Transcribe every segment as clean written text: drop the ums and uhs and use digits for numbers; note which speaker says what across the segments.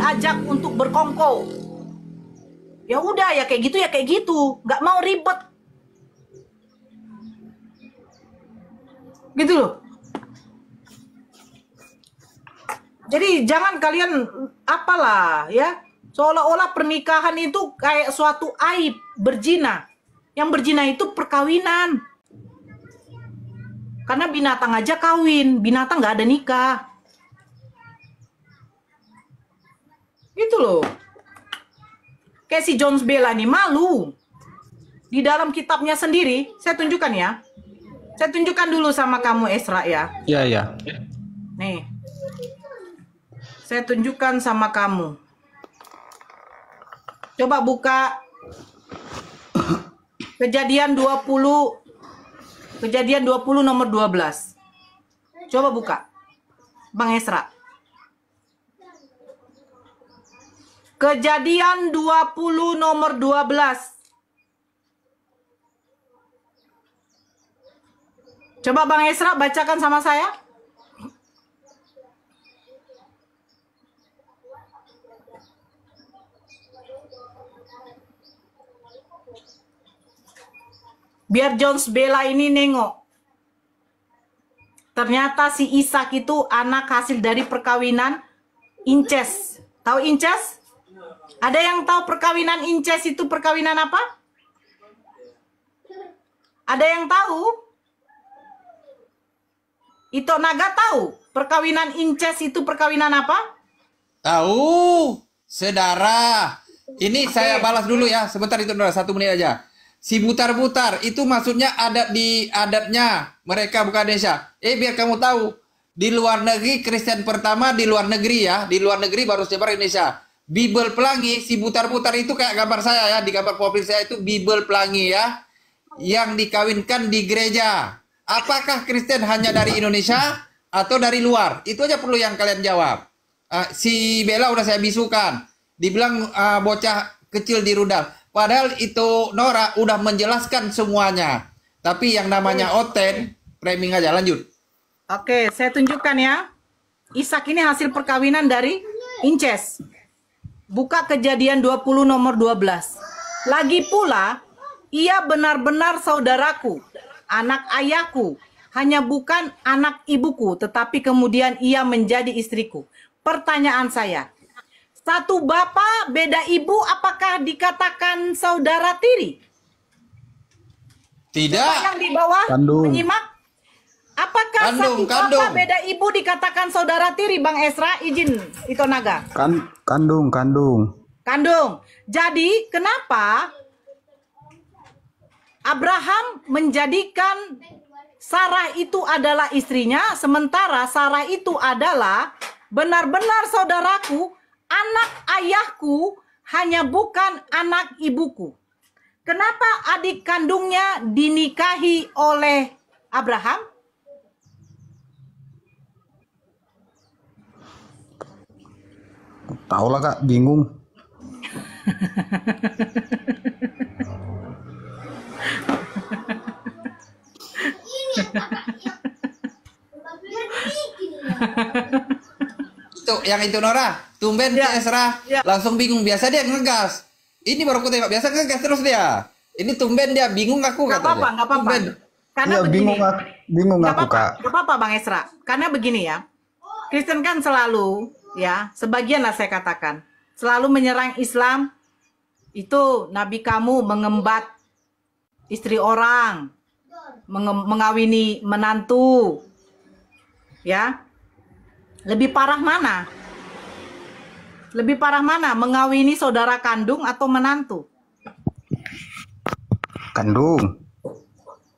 Speaker 1: diajak untuk berkongko. Ya udah ya kayak gitu, nggak mau ribet. Gitu loh. Jadi jangan kalian apalah ya, seolah-olah pernikahan itu kayak suatu aib, berzina. Yang berzina itu perkawinan. Karena binatang aja kawin, binatang nggak ada nikah. Gitu loh. Kayak si Jones Bella nih malu. Di dalam kitabnya sendiri, saya tunjukkan ya. Saya tunjukkan dulu sama kamu Esra ya.
Speaker 2: Iya, iya.
Speaker 1: Nih. Saya tunjukkan sama kamu. Coba buka Kejadian 20 nomor 12. Coba buka. Bang Esra. Kejadian 20 nomor 12. Coba Bang Esra bacakan sama saya. Biar Jones Bella ini nengok. Ternyata si Ishak itu anak hasil dari perkawinan incest. Tahu incest? Ada yang tahu perkawinan incest itu perkawinan apa? Ada yang tahu? Ito Naga tahu perkawinan incest itu perkawinan apa?
Speaker 3: Tahu, saudara. Ini saya balas dulu ya, sebentar itu, 1 menit aja. Si butar-butar itu maksudnya adat di adatnya mereka, bukan Indonesia. Biar kamu tahu, di luar negeri Kristen pertama di luar negeri ya, di luar negeri baru sebar Indonesia. Bible Pelangi, si butar-butar itu kayak gambar saya ya, di gambar profil saya itu Bible Pelangi ya, yang dikawinkan di gereja. Apakah Kristen hanya dari Indonesia atau dari luar? Itu aja perlu yang kalian jawab. Si Bella udah saya bisukan, dibilang bocah kecil di rudal. Padahal itu Nora udah menjelaskan semuanya. Tapi yang namanya Oten, framing aja, lanjut.
Speaker 1: Oke, saya tunjukkan ya. Ishak ini hasil perkawinan dari incest. Buka Kejadian 20 nomor 12. Lagi pula, ia benar-benar saudaraku, anak ayahku, hanya bukan anak ibuku, tetapi kemudian ia menjadi istriku. Pertanyaan saya, satu bapak, beda ibu, apakah dikatakan saudara tiri?
Speaker 3: Tidak.
Speaker 1: Coba yang di bawah menyimak. Apakah satu bapak, beda ibu dikatakan saudara tiri, Bang Esra? Izin, Ito Naga.
Speaker 2: Kandung.
Speaker 1: Jadi, kenapa Abraham menjadikan Sarah itu adalah istrinya, sementara Sarah itu adalah benar-benar saudaraku, anak ayahku, hanya bukan anak ibuku. Kenapa adik kandungnya dinikahi oleh Abraham?
Speaker 2: Tahu lah Kak, bingung.
Speaker 3: Tuh, yang itu Nora, tumben ya, Esra, langsung bingung. Biasa dia ngegas. Ini baru aku tengok, biasa ngegas terus dia. Ini tumben dia bingung aku katanya.
Speaker 1: Nggak apa-apa. Karena
Speaker 2: ya,
Speaker 1: begini.
Speaker 2: Bingung aku Kak.
Speaker 1: Nggak apa-apa Bang Esra. Karena begini ya, Kristen kan selalu ya, sebagian lah saya katakan, selalu menyerang Islam. Itu Nabi kamu mengembat istri orang, mengawini menantu, ya. Lebih parah mana? Lebih parah mana? Mengawini saudara kandung atau menantu?
Speaker 2: Kandung.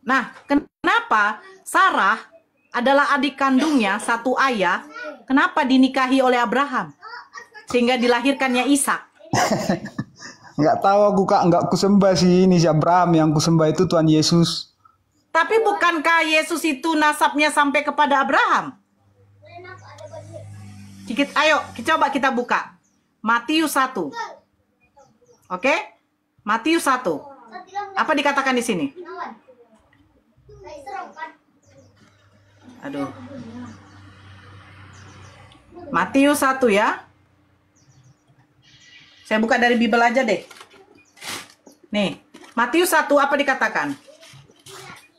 Speaker 1: Nah, kenapa Sarah adalah adik kandungnya satu ayah? Kenapa dinikahi oleh Abraham? Sehingga dilahirkannya Ishak.
Speaker 2: Nggak tahu aku Kak, nggak kusembah sih ini si Abraham, yang kusembah itu Tuhan Yesus.
Speaker 1: Tapi bukankah Yesus itu nasabnya sampai kepada Abraham? Ayo, coba kita buka. Matius 1. Oke? Matius 1. Apa dikatakan di sini? Aduh. Matius 1 ya. Saya buka dari Bible aja deh. Nih, Matius 1 apa dikatakan?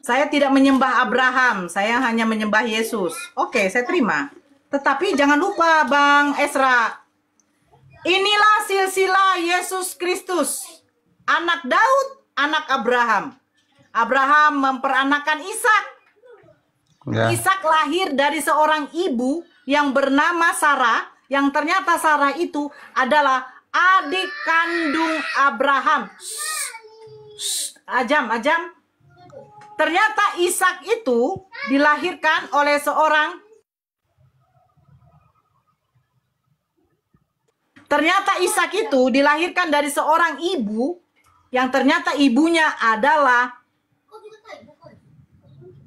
Speaker 1: Saya tidak menyembah Abraham, saya hanya menyembah Yesus. Oke, saya terima. Tetapi jangan lupa Bang Esra, inilah silsilah Yesus Kristus, anak Daud, anak Abraham. Abraham memperanakan Ishak.
Speaker 2: Ya.
Speaker 1: Ishak lahir dari seorang ibu yang bernama Sarah, yang ternyata Sarah itu adalah adik kandung Abraham. Ajam. Ternyata Ishak itu dilahirkan oleh seorang dari seorang ibu yang ternyata ibunya adalah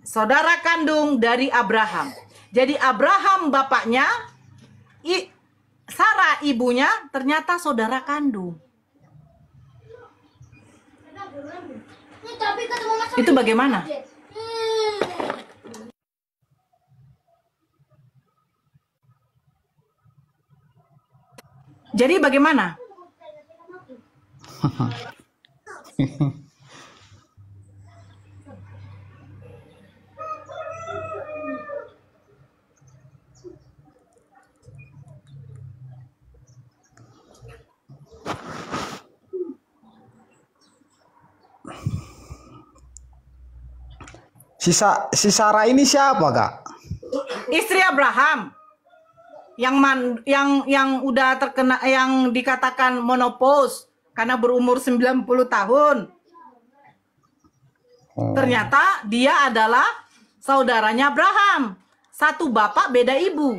Speaker 1: saudara kandung dari Abraham. Jadi Abraham bapaknya, Sarah ibunya ternyata saudara kandung. Itu bagaimana? Jadi bagaimana?
Speaker 2: Si Sarah ini siapa, Kak?
Speaker 1: Istri Abraham yang udah terkena, yang dikatakan menopause karena berumur 90 tahun. Ternyata dia adalah saudaranya Abraham. Satu bapak beda ibu.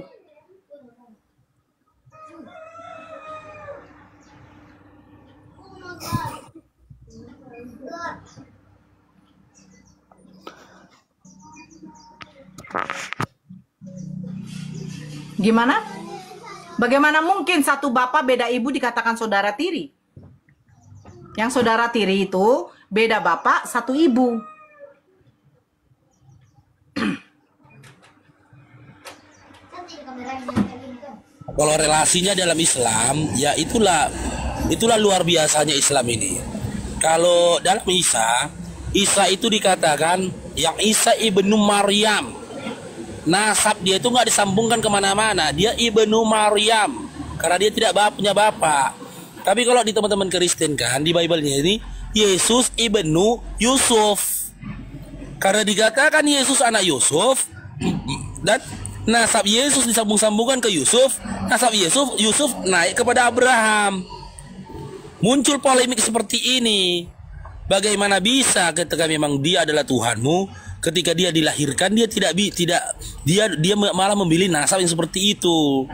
Speaker 1: Gimana? Bagaimana mungkin satu bapak beda ibu dikatakan saudara tiri? Yang saudara tiri itu beda bapak satu ibu.
Speaker 4: Kalau relasinya dalam Islam, ya itulah luar biasanya Islam ini. Kalau dalam Isa itu dikatakan yang Isa ibnu Maryam. Nasab dia itu nggak disambungkan kemana-mana. Dia ibnu Maryam karena dia tidak punya bapak. Tapi kalau di teman-teman Kristen kan di Bible-nya ini Yesus ibnu Yusuf. Karena dikatakan Yesus anak Yusuf dan nasab Yesus disambung-sambungkan ke Yusuf. Nasab Yusuf naik kepada Abraham. Muncul polemik seperti ini. Bagaimana bisa ketika memang dia adalah Tuhanmu, ketika dia dilahirkan dia dia malah memilih nasab yang seperti itu.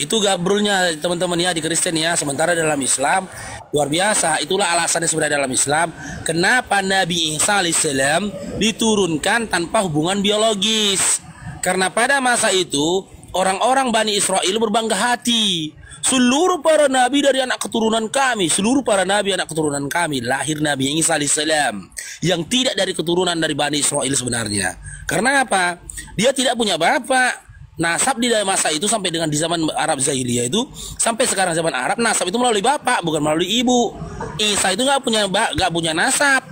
Speaker 4: Itu gabrulnya teman-teman ya di Kristen ya. Sementara dalam Islam luar biasa. Itulah alasannya sebenarnya dalam Islam kenapa Nabi Isa alaihissalam diturunkan tanpa hubungan biologis. Karena pada masa itu orang-orang Bani Israel berbangga hati. Seluruh para nabi dari anak keturunan kami, seluruh para nabi anak keturunan kami, lahir Nabi Isa alaihissalam yang tidak dari keturunan dari Bani Israel sebenarnya. Karena apa? Dia tidak punya bapak. Nasab di dalam masa itu sampai dengan di zaman Arab Jahiliyah itu sampai sekarang zaman Arab, nasab itu melalui bapak bukan melalui ibu. Isa itu nggak punya nasab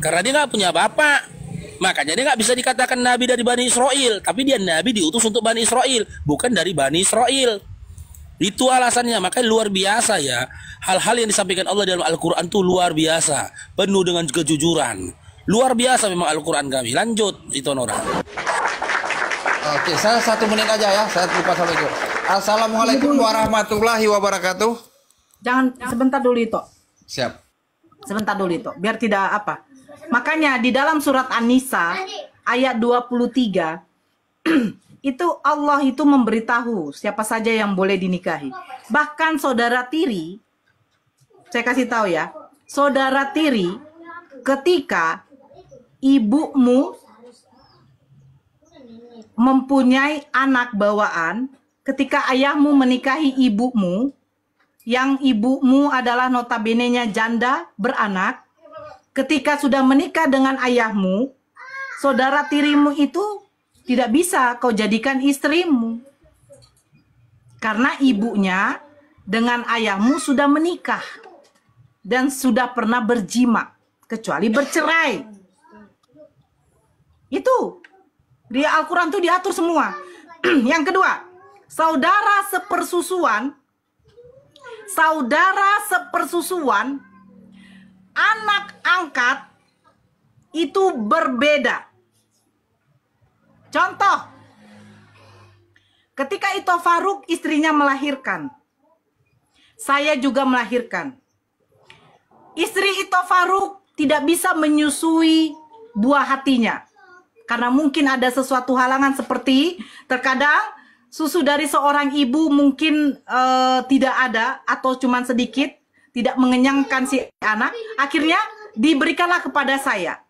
Speaker 4: karena dia nggak punya bapak. Makanya dia nggak bisa dikatakan nabi dari Bani Israel, tapi dia nabi diutus untuk Bani Israel, bukan dari Bani Israel. Itu alasannya. Makanya luar biasa ya. Hal-hal yang disampaikan Allah dalam Al-Quran itu luar biasa, penuh dengan kejujuran. Luar biasa memang Al-Quran kami. Lanjut itu Nora.
Speaker 3: Oke, saya 1 menit aja ya. Saya lupa sampai itu. Assalamualaikum warahmatullahi wabarakatuh.
Speaker 1: Jangan sebentar dulu itu.
Speaker 3: Siap.
Speaker 1: Sebentar dulu itu. Biar tidak apa. Makanya di dalam surat An-Nisa ayat 23 itu Allah itu memberitahu siapa saja yang boleh dinikahi. Bahkan saudara tiri, saya kasih tahu ya, saudara tiri ketika ibumu mempunyai anak bawaan, ketika ayahmu menikahi ibumu, yang ibumu adalah notabene-nya janda beranak, ketika sudah menikah dengan ayahmu, saudara tirimu itu tidak bisa kau jadikan istrimu. Karena ibunya dengan ayahmu sudah menikah dan sudah pernah berjima, kecuali bercerai. Itu di Al-Quran tuh diatur semua. Yang kedua, saudara sepersusuan, anak angkat itu berbeda. Contoh, ketika Ito Faruk istrinya melahirkan, saya juga melahirkan. Istri Ito Faruk tidak bisa menyusui buah hatinya. Karena mungkin ada sesuatu halangan seperti terkadang susu dari seorang ibu mungkin tidak ada atau cuma sedikit, tidak mengenyangkan si anak. Akhirnya diberikanlah kepada saya.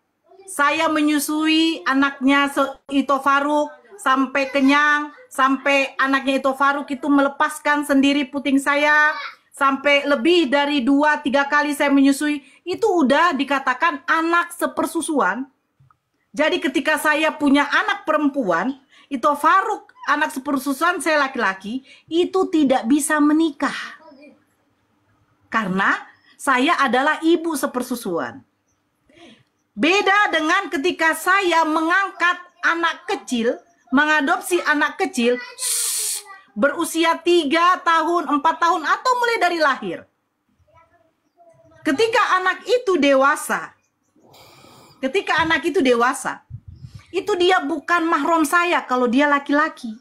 Speaker 1: Saya menyusui anaknya Ito Faruk sampai kenyang, sampai anaknya Ito Faruk itu melepaskan sendiri puting saya. Sampai lebih dari 2-3 kali saya menyusui, itu udah dikatakan anak sepersusuan. Jadi ketika saya punya anak perempuan, Ito Faruk anak sepersusuan saya laki-laki, itu tidak bisa menikah. Karena saya adalah ibu sepersusuan. Beda dengan ketika saya mengangkat anak kecil, mengadopsi anak kecil, berusia 3 tahun, 4 tahun, atau mulai dari lahir. Ketika anak itu dewasa, itu dia bukan mahram saya kalau dia laki-laki.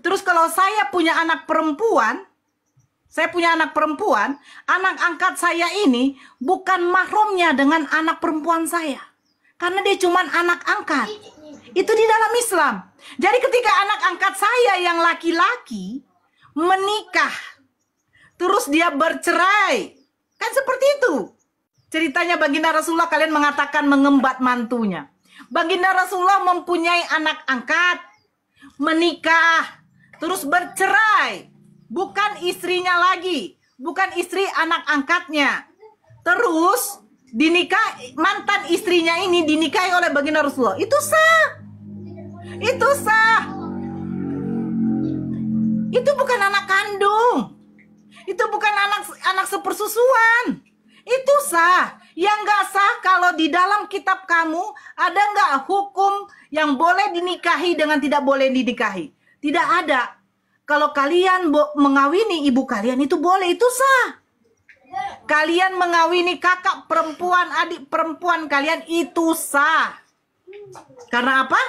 Speaker 1: Terus kalau saya punya anak perempuan, anak angkat saya ini bukan mahramnya dengan anak perempuan saya. Karena dia cuma anak angkat. Itu di dalam Islam. Jadi ketika anak angkat saya yang laki-laki menikah, terus dia bercerai, kan seperti itu. Ceritanya baginda Rasulullah, kalian mengatakan mengembat mantunya. Baginda Rasulullah mempunyai anak angkat, menikah, terus bercerai. Bukan istrinya lagi, bukan istri anak angkatnya. Terus mantan istrinya ini dinikahi oleh baginda Rasulullah. Itu sah. Itu sah. Itu bukan anak kandung. Itu bukan anak sepersusuan. Itu sah. Yang gak sah kalau di dalam kitab kamu ada gak hukum yang boleh dinikahi dengan tidak boleh dinikahi? Tidak ada. Kalau kalian mengawini ibu kalian itu boleh, itu sah. Kalian mengawini kakak perempuan, adik perempuan kalian itu sah. Karena apa?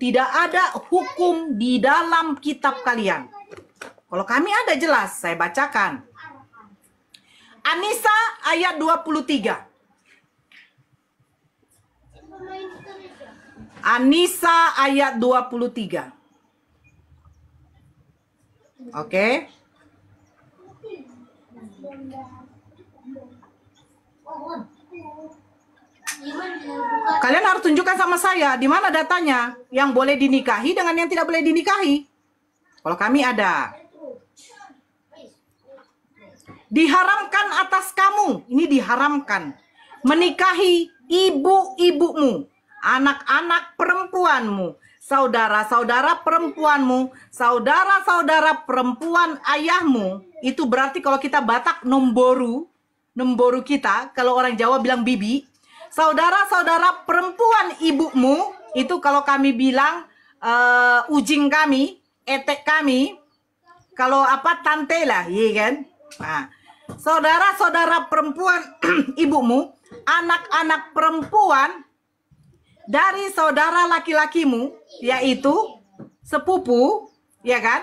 Speaker 1: Tidak ada hukum di dalam kitab kalian. Kalau kami ada jelas, saya bacakan. An-Nisa ayat 23. An-Nisa ayat 23. Oke. Kalian harus tunjukkan sama saya di mana datanya yang boleh dinikahi dengan yang tidak boleh dinikahi. Kalau kami ada. Diharamkan atas kamu, ini diharamkan, menikahi ibu-ibumu, anak-anak perempuanmu, saudara-saudara perempuanmu, saudara-saudara perempuan ayahmu. Itu berarti kalau kita Batak nomboru kita, kalau orang Jawa bilang bibi. Saudara-saudara perempuan ibumu, itu kalau kami bilang ujing kami, etek kami, kalau apa tante lah, iya kan? Nah, saudara-saudara perempuan ibumu, anak-anak perempuan dari saudara laki-lakimu, yaitu sepupu, ya kan?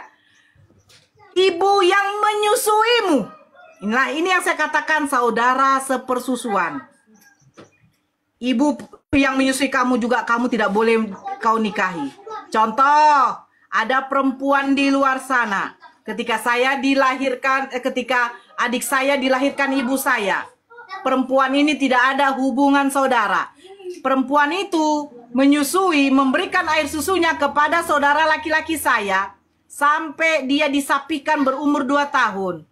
Speaker 1: Ibu yang menyusuimu. Inilah ini yang saya katakan saudara sepersusuan. Ibu yang menyusui kamu juga kamu tidak boleh kau nikahi. Contoh, ada perempuan di luar sana. Ketika saya dilahirkan, ketika adik saya dilahirkan ibu saya, perempuan ini tidak ada hubungan saudara. Perempuan itu menyusui, memberikan air susunya kepada saudara laki-laki saya sampai dia disapikan berumur 2 tahun.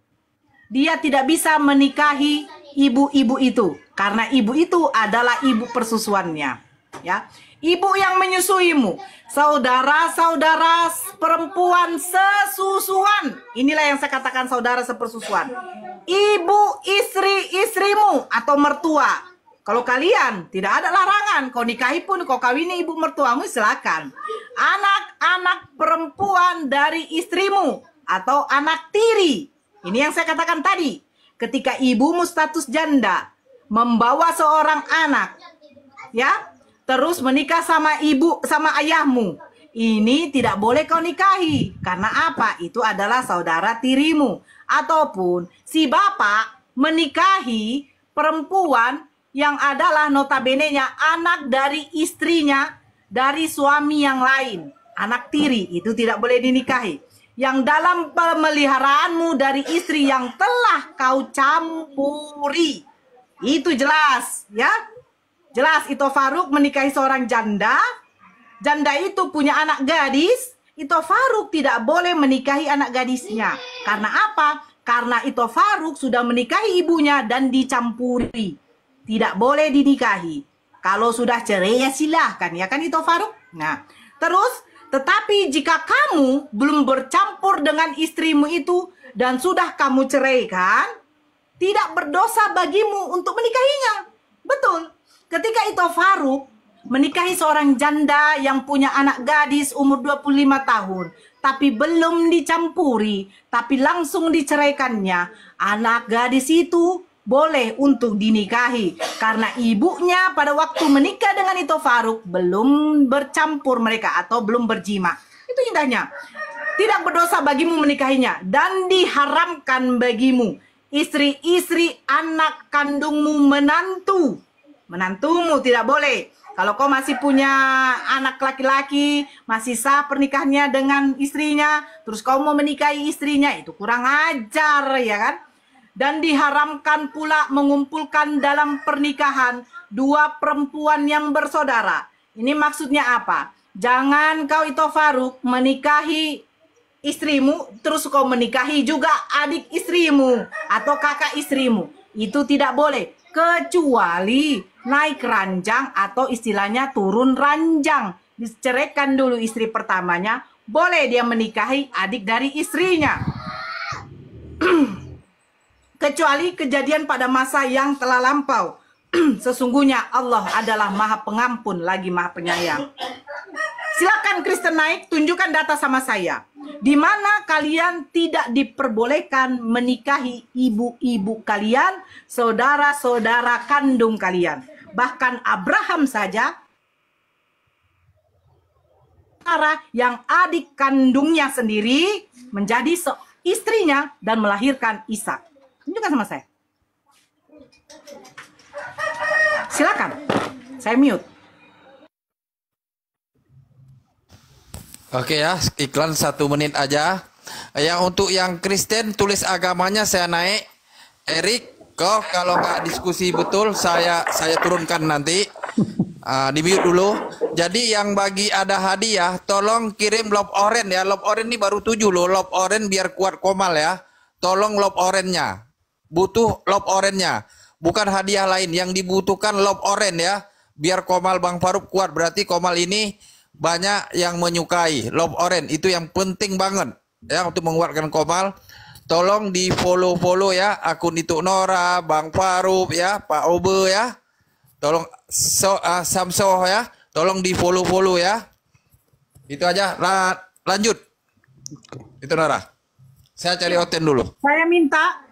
Speaker 1: Dia tidak bisa menikahi ibu-ibu itu karena ibu itu adalah ibu persusuannya. Ya, ibu yang menyusuimu, saudara-saudara perempuan sesusuan. Inilah yang saya katakan saudara sepersusuan. Ibu istri-istrimu atau mertua. Kalau kalian tidak ada larangan, kau nikahi pun, kau kawini ibu mertuamu, silakan. Anak-anak perempuan dari istrimu atau anak tiri. Ini yang saya katakan tadi. Ketika ibumu status janda, membawa seorang anak, ya, terus menikah sama ayahmu, ini tidak boleh kau nikahi. Karena apa? Itu adalah saudara tirimu. Ataupun si bapak menikahi perempuan yang adalah notabene-nya anak dari istrinya, dari suami yang lain. Anak tiri, itu tidak boleh dinikahi. Yang dalam pemeliharaanmu dari istri yang telah kau campuri. Itu jelas, ya. Jelas, Ito Faruk menikahi seorang janda. Janda itu punya anak gadis. Ito Faruk tidak boleh menikahi anak gadisnya. Karena apa? Karena Ito Faruk sudah menikahi ibunya dan dicampuri. Tidak boleh dinikahi. Kalau sudah cerai ya silahkan, ya kan Ito Faruk? Nah, terus tetapi jika kamu belum bercampur dengan istrimu itu dan sudah kamu ceraikan, tidak berdosa bagimu untuk menikahinya. Betul. Ketika Ito Faruk menikahi seorang janda yang punya anak gadis umur 25 tahun, tapi belum dicampuri, tapi langsung diceraikannya, anak gadis itu boleh untuk dinikahi. Karena ibunya pada waktu menikah dengan Ito Faruk belum bercampur mereka atau belum berjima. Itu indahnya. Tidak berdosa bagimu menikahinya. Dan diharamkan bagimu istri-istri anak kandungmu menantu. Menantumu tidak boleh. Kalau kau masih punya anak laki-laki, masih sah pernikahannya dengan istrinya, terus kau mau menikahi istrinya, itu kurang ajar, ya kan? Dan diharamkan pula mengumpulkan dalam pernikahan dua perempuan yang bersaudara. Ini maksudnya apa? Jangan kau Ito Faruk menikahi istrimu, terus kau menikahi juga adik istrimu atau kakak istrimu. Itu tidak boleh. Kecuali naik ranjang atau istilahnya turun ranjang. Diceraikan dulu istri pertamanya, boleh dia menikahi adik dari istrinya. Kecuali kejadian pada masa yang telah lampau. Sesungguhnya Allah adalah Maha Pengampun lagi Maha Penyayang. Silakan Kristen naik, tunjukkan data sama saya. Di mana kalian tidak diperbolehkan menikahi ibu-ibu kalian, saudara-saudara kandung kalian. Bahkan Abraham saja, yang adik kandungnya sendiri menjadi istrinya dan melahirkan Ishak. Tunjukkan sama saya. Silakan. Saya mute.
Speaker 3: Oke ya, iklan 1 menit aja. Yang untuk yang Kristen tulis agamanya saya naik. Erik, kau kalau nggak diskusi betul saya turunkan nanti. Di mute dulu. Jadi yang bagi ada hadiah, tolong kirim lob oren ya. Lob oren ini baru 7 loh. Lob oren biar kuat Komal ya. Tolong lob orennya. Butuh lob orennya, bukan hadiah lain. Yang dibutuhkan lob oren ya, biar Komal Bang Faruk kuat. Berarti Komal ini banyak yang menyukai lob oren, itu yang penting banget ya untuk menguatkan Komal. Tolong di follow ya akun itu Nora, Bang Faruk ya, Pak Obe ya. Tolong Samso ya, tolong di follow ya. Itu aja. Lanjut. Itu Nora. Saya cari Oten dulu.
Speaker 1: Saya minta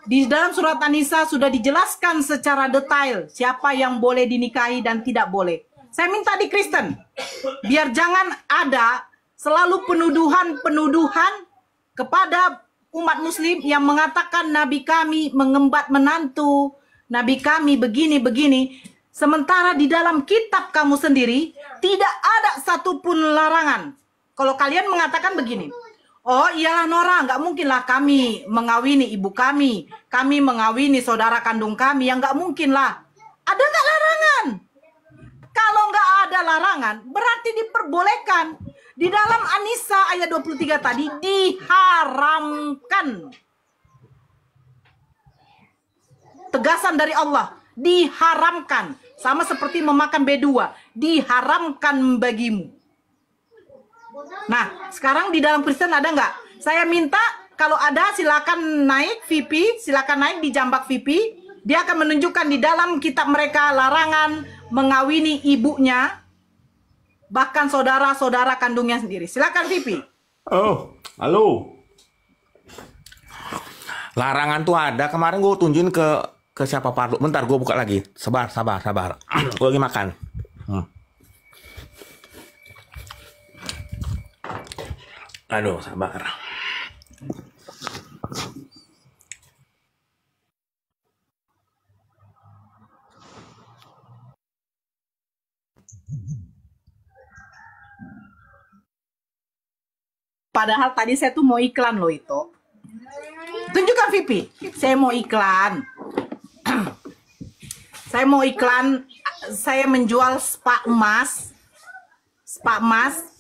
Speaker 1: di dalam surat An-Nisa sudah dijelaskan secara detail siapa yang boleh dinikahi dan tidak boleh. Saya minta di Kristen, biar jangan ada selalu penuduhan kepada umat muslim yang mengatakan Nabi kami mengembat menantu, Nabi kami begini-begini. Sementara di dalam kitab kamu sendiri tidak ada satupun larangan. Kalau kalian mengatakan begini, oh iyalah Nora, nggak mungkinlah kami mengawini ibu kami mengawini saudara kandung kami, yang nggak mungkin lah. Ada nggak larangan? Kalau nggak ada larangan, berarti diperbolehkan. Di dalam An-Nisa ayat 23 tadi diharamkan. Tegasan dari Allah, diharamkan. Sama seperti memakan B2, diharamkan bagimu. Nah, sekarang di dalam Kristen ada nggak? Saya minta kalau ada silakan naik VP, silakan naik di jambak VP. Dia akan menunjukkan di dalam kitab mereka larangan mengawini ibunya, bahkan saudara-saudara kandungnya sendiri. Silakan VP.
Speaker 5: Oh, halo. Larangan tuh ada. Kemarin gue tunjukin ke siapa Parlo. Bentar, gue buka lagi. Sabar. Gue lagi makan. Aduh, sabar.
Speaker 1: Padahal tadi saya tuh mau iklan loh itu. Tunjukkan VP. Saya mau iklan. Saya mau iklan. Saya menjual spa emas. Spa emas.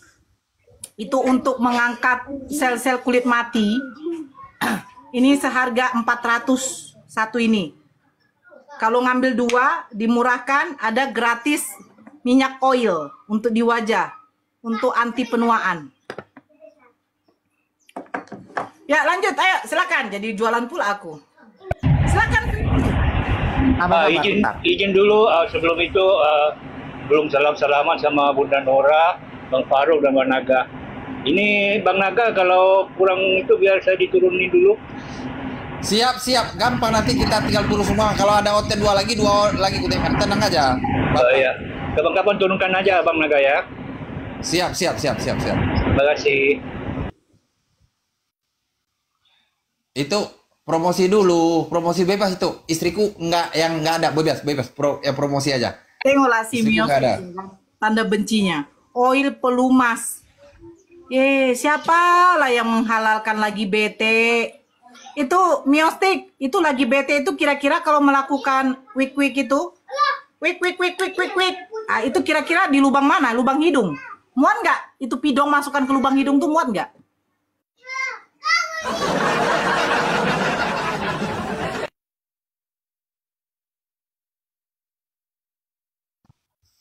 Speaker 1: Itu untuk mengangkat sel-sel kulit mati. Ini seharga 400 satu ini. Kalau ngambil 2, dimurahkan, ada gratis minyak oil untuk di wajah. Untuk anti penuaan. Ya lanjut, ayo silakan. Jadi jualan pula aku. Silakan.
Speaker 6: Izin dulu sebelum itu belum salaman sama Bunda Nora, Bang Faruk dan Bang Naga. Ini Bang Naga kalau kurang itu biar saya diturunin dulu.
Speaker 3: Siap, gampang nanti kita tinggal turun semua. Kalau ada OT 2 lagi kutipkan. Tenang aja.
Speaker 6: Ya. Kapan-kapan turunkan aja Bang Naga ya.
Speaker 3: Siap.
Speaker 6: Terima kasih.
Speaker 3: Itu promosi dulu, promosi bebas itu. Istriku nggak ada bebas, promosi aja.
Speaker 1: Tengoklah si
Speaker 3: Istriku
Speaker 1: Mio
Speaker 3: nggak ada.
Speaker 1: tanda bencinya. Oil pelumas. Siapa lah yang menghalalkan lagi bete? Itu Miostik, itu lagi bete itu kira-kira kalau melakukan wik itu, wik. Itu kira-kira di lubang mana? Lubang hidung. Muat nggak? Itu pidong masukkan ke lubang hidung tuh muat nggak?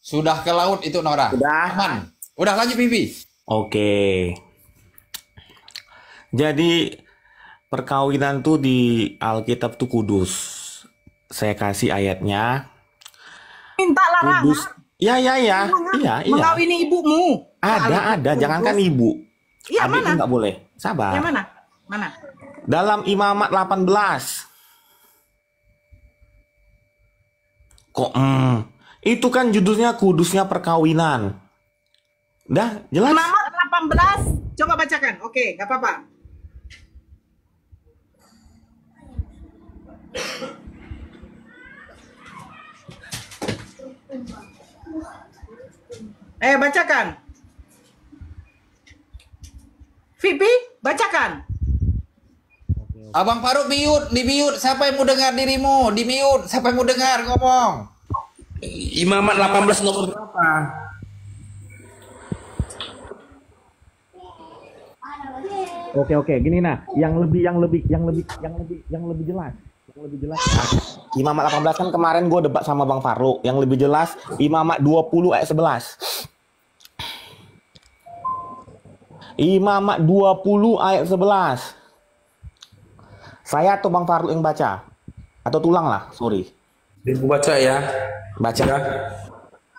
Speaker 3: Sudah ke laut itu Nora.
Speaker 5: Udah.
Speaker 3: Aman. Udah lanjut Pipi.
Speaker 5: Oke. Jadi perkawinan tuh di Alkitab tuh kudus. Saya kasih ayatnya.
Speaker 1: Minta larangan.
Speaker 5: Kudus. Iya.
Speaker 1: Mengawini ibumu.
Speaker 5: Ada. Jangankan ibu.
Speaker 1: Iya,
Speaker 5: Adik
Speaker 1: mana?
Speaker 5: tuh nggak boleh. Sabar.
Speaker 1: Yang mana?
Speaker 5: Dalam Imamat 18. Kok itu kan judulnya kudusnya perkawinan. Dah, jelas.
Speaker 1: Imamat 18. Coba bacakan. Oke, nggak apa-apa. Bacakan. Vipi, bacakan.
Speaker 3: Abang Faruk di mute. Siapa yang mau dengar dirimu? Di mute. Siapa yang mau dengar ngomong?
Speaker 4: Imamat 18 nomor berapa?
Speaker 5: Oke, gini nah, yang lebih jelas. Imamat 18 kan kemarin gue debat sama Bang Faruk. Yang lebih jelas Imamat 20 ayat 11. Imamat 20 ayat 11. Saya atau Bang Faruk yang baca? Atau tulang lah, sorry.
Speaker 4: Ibu baca ya.
Speaker 5: Baca.
Speaker 4: Ya.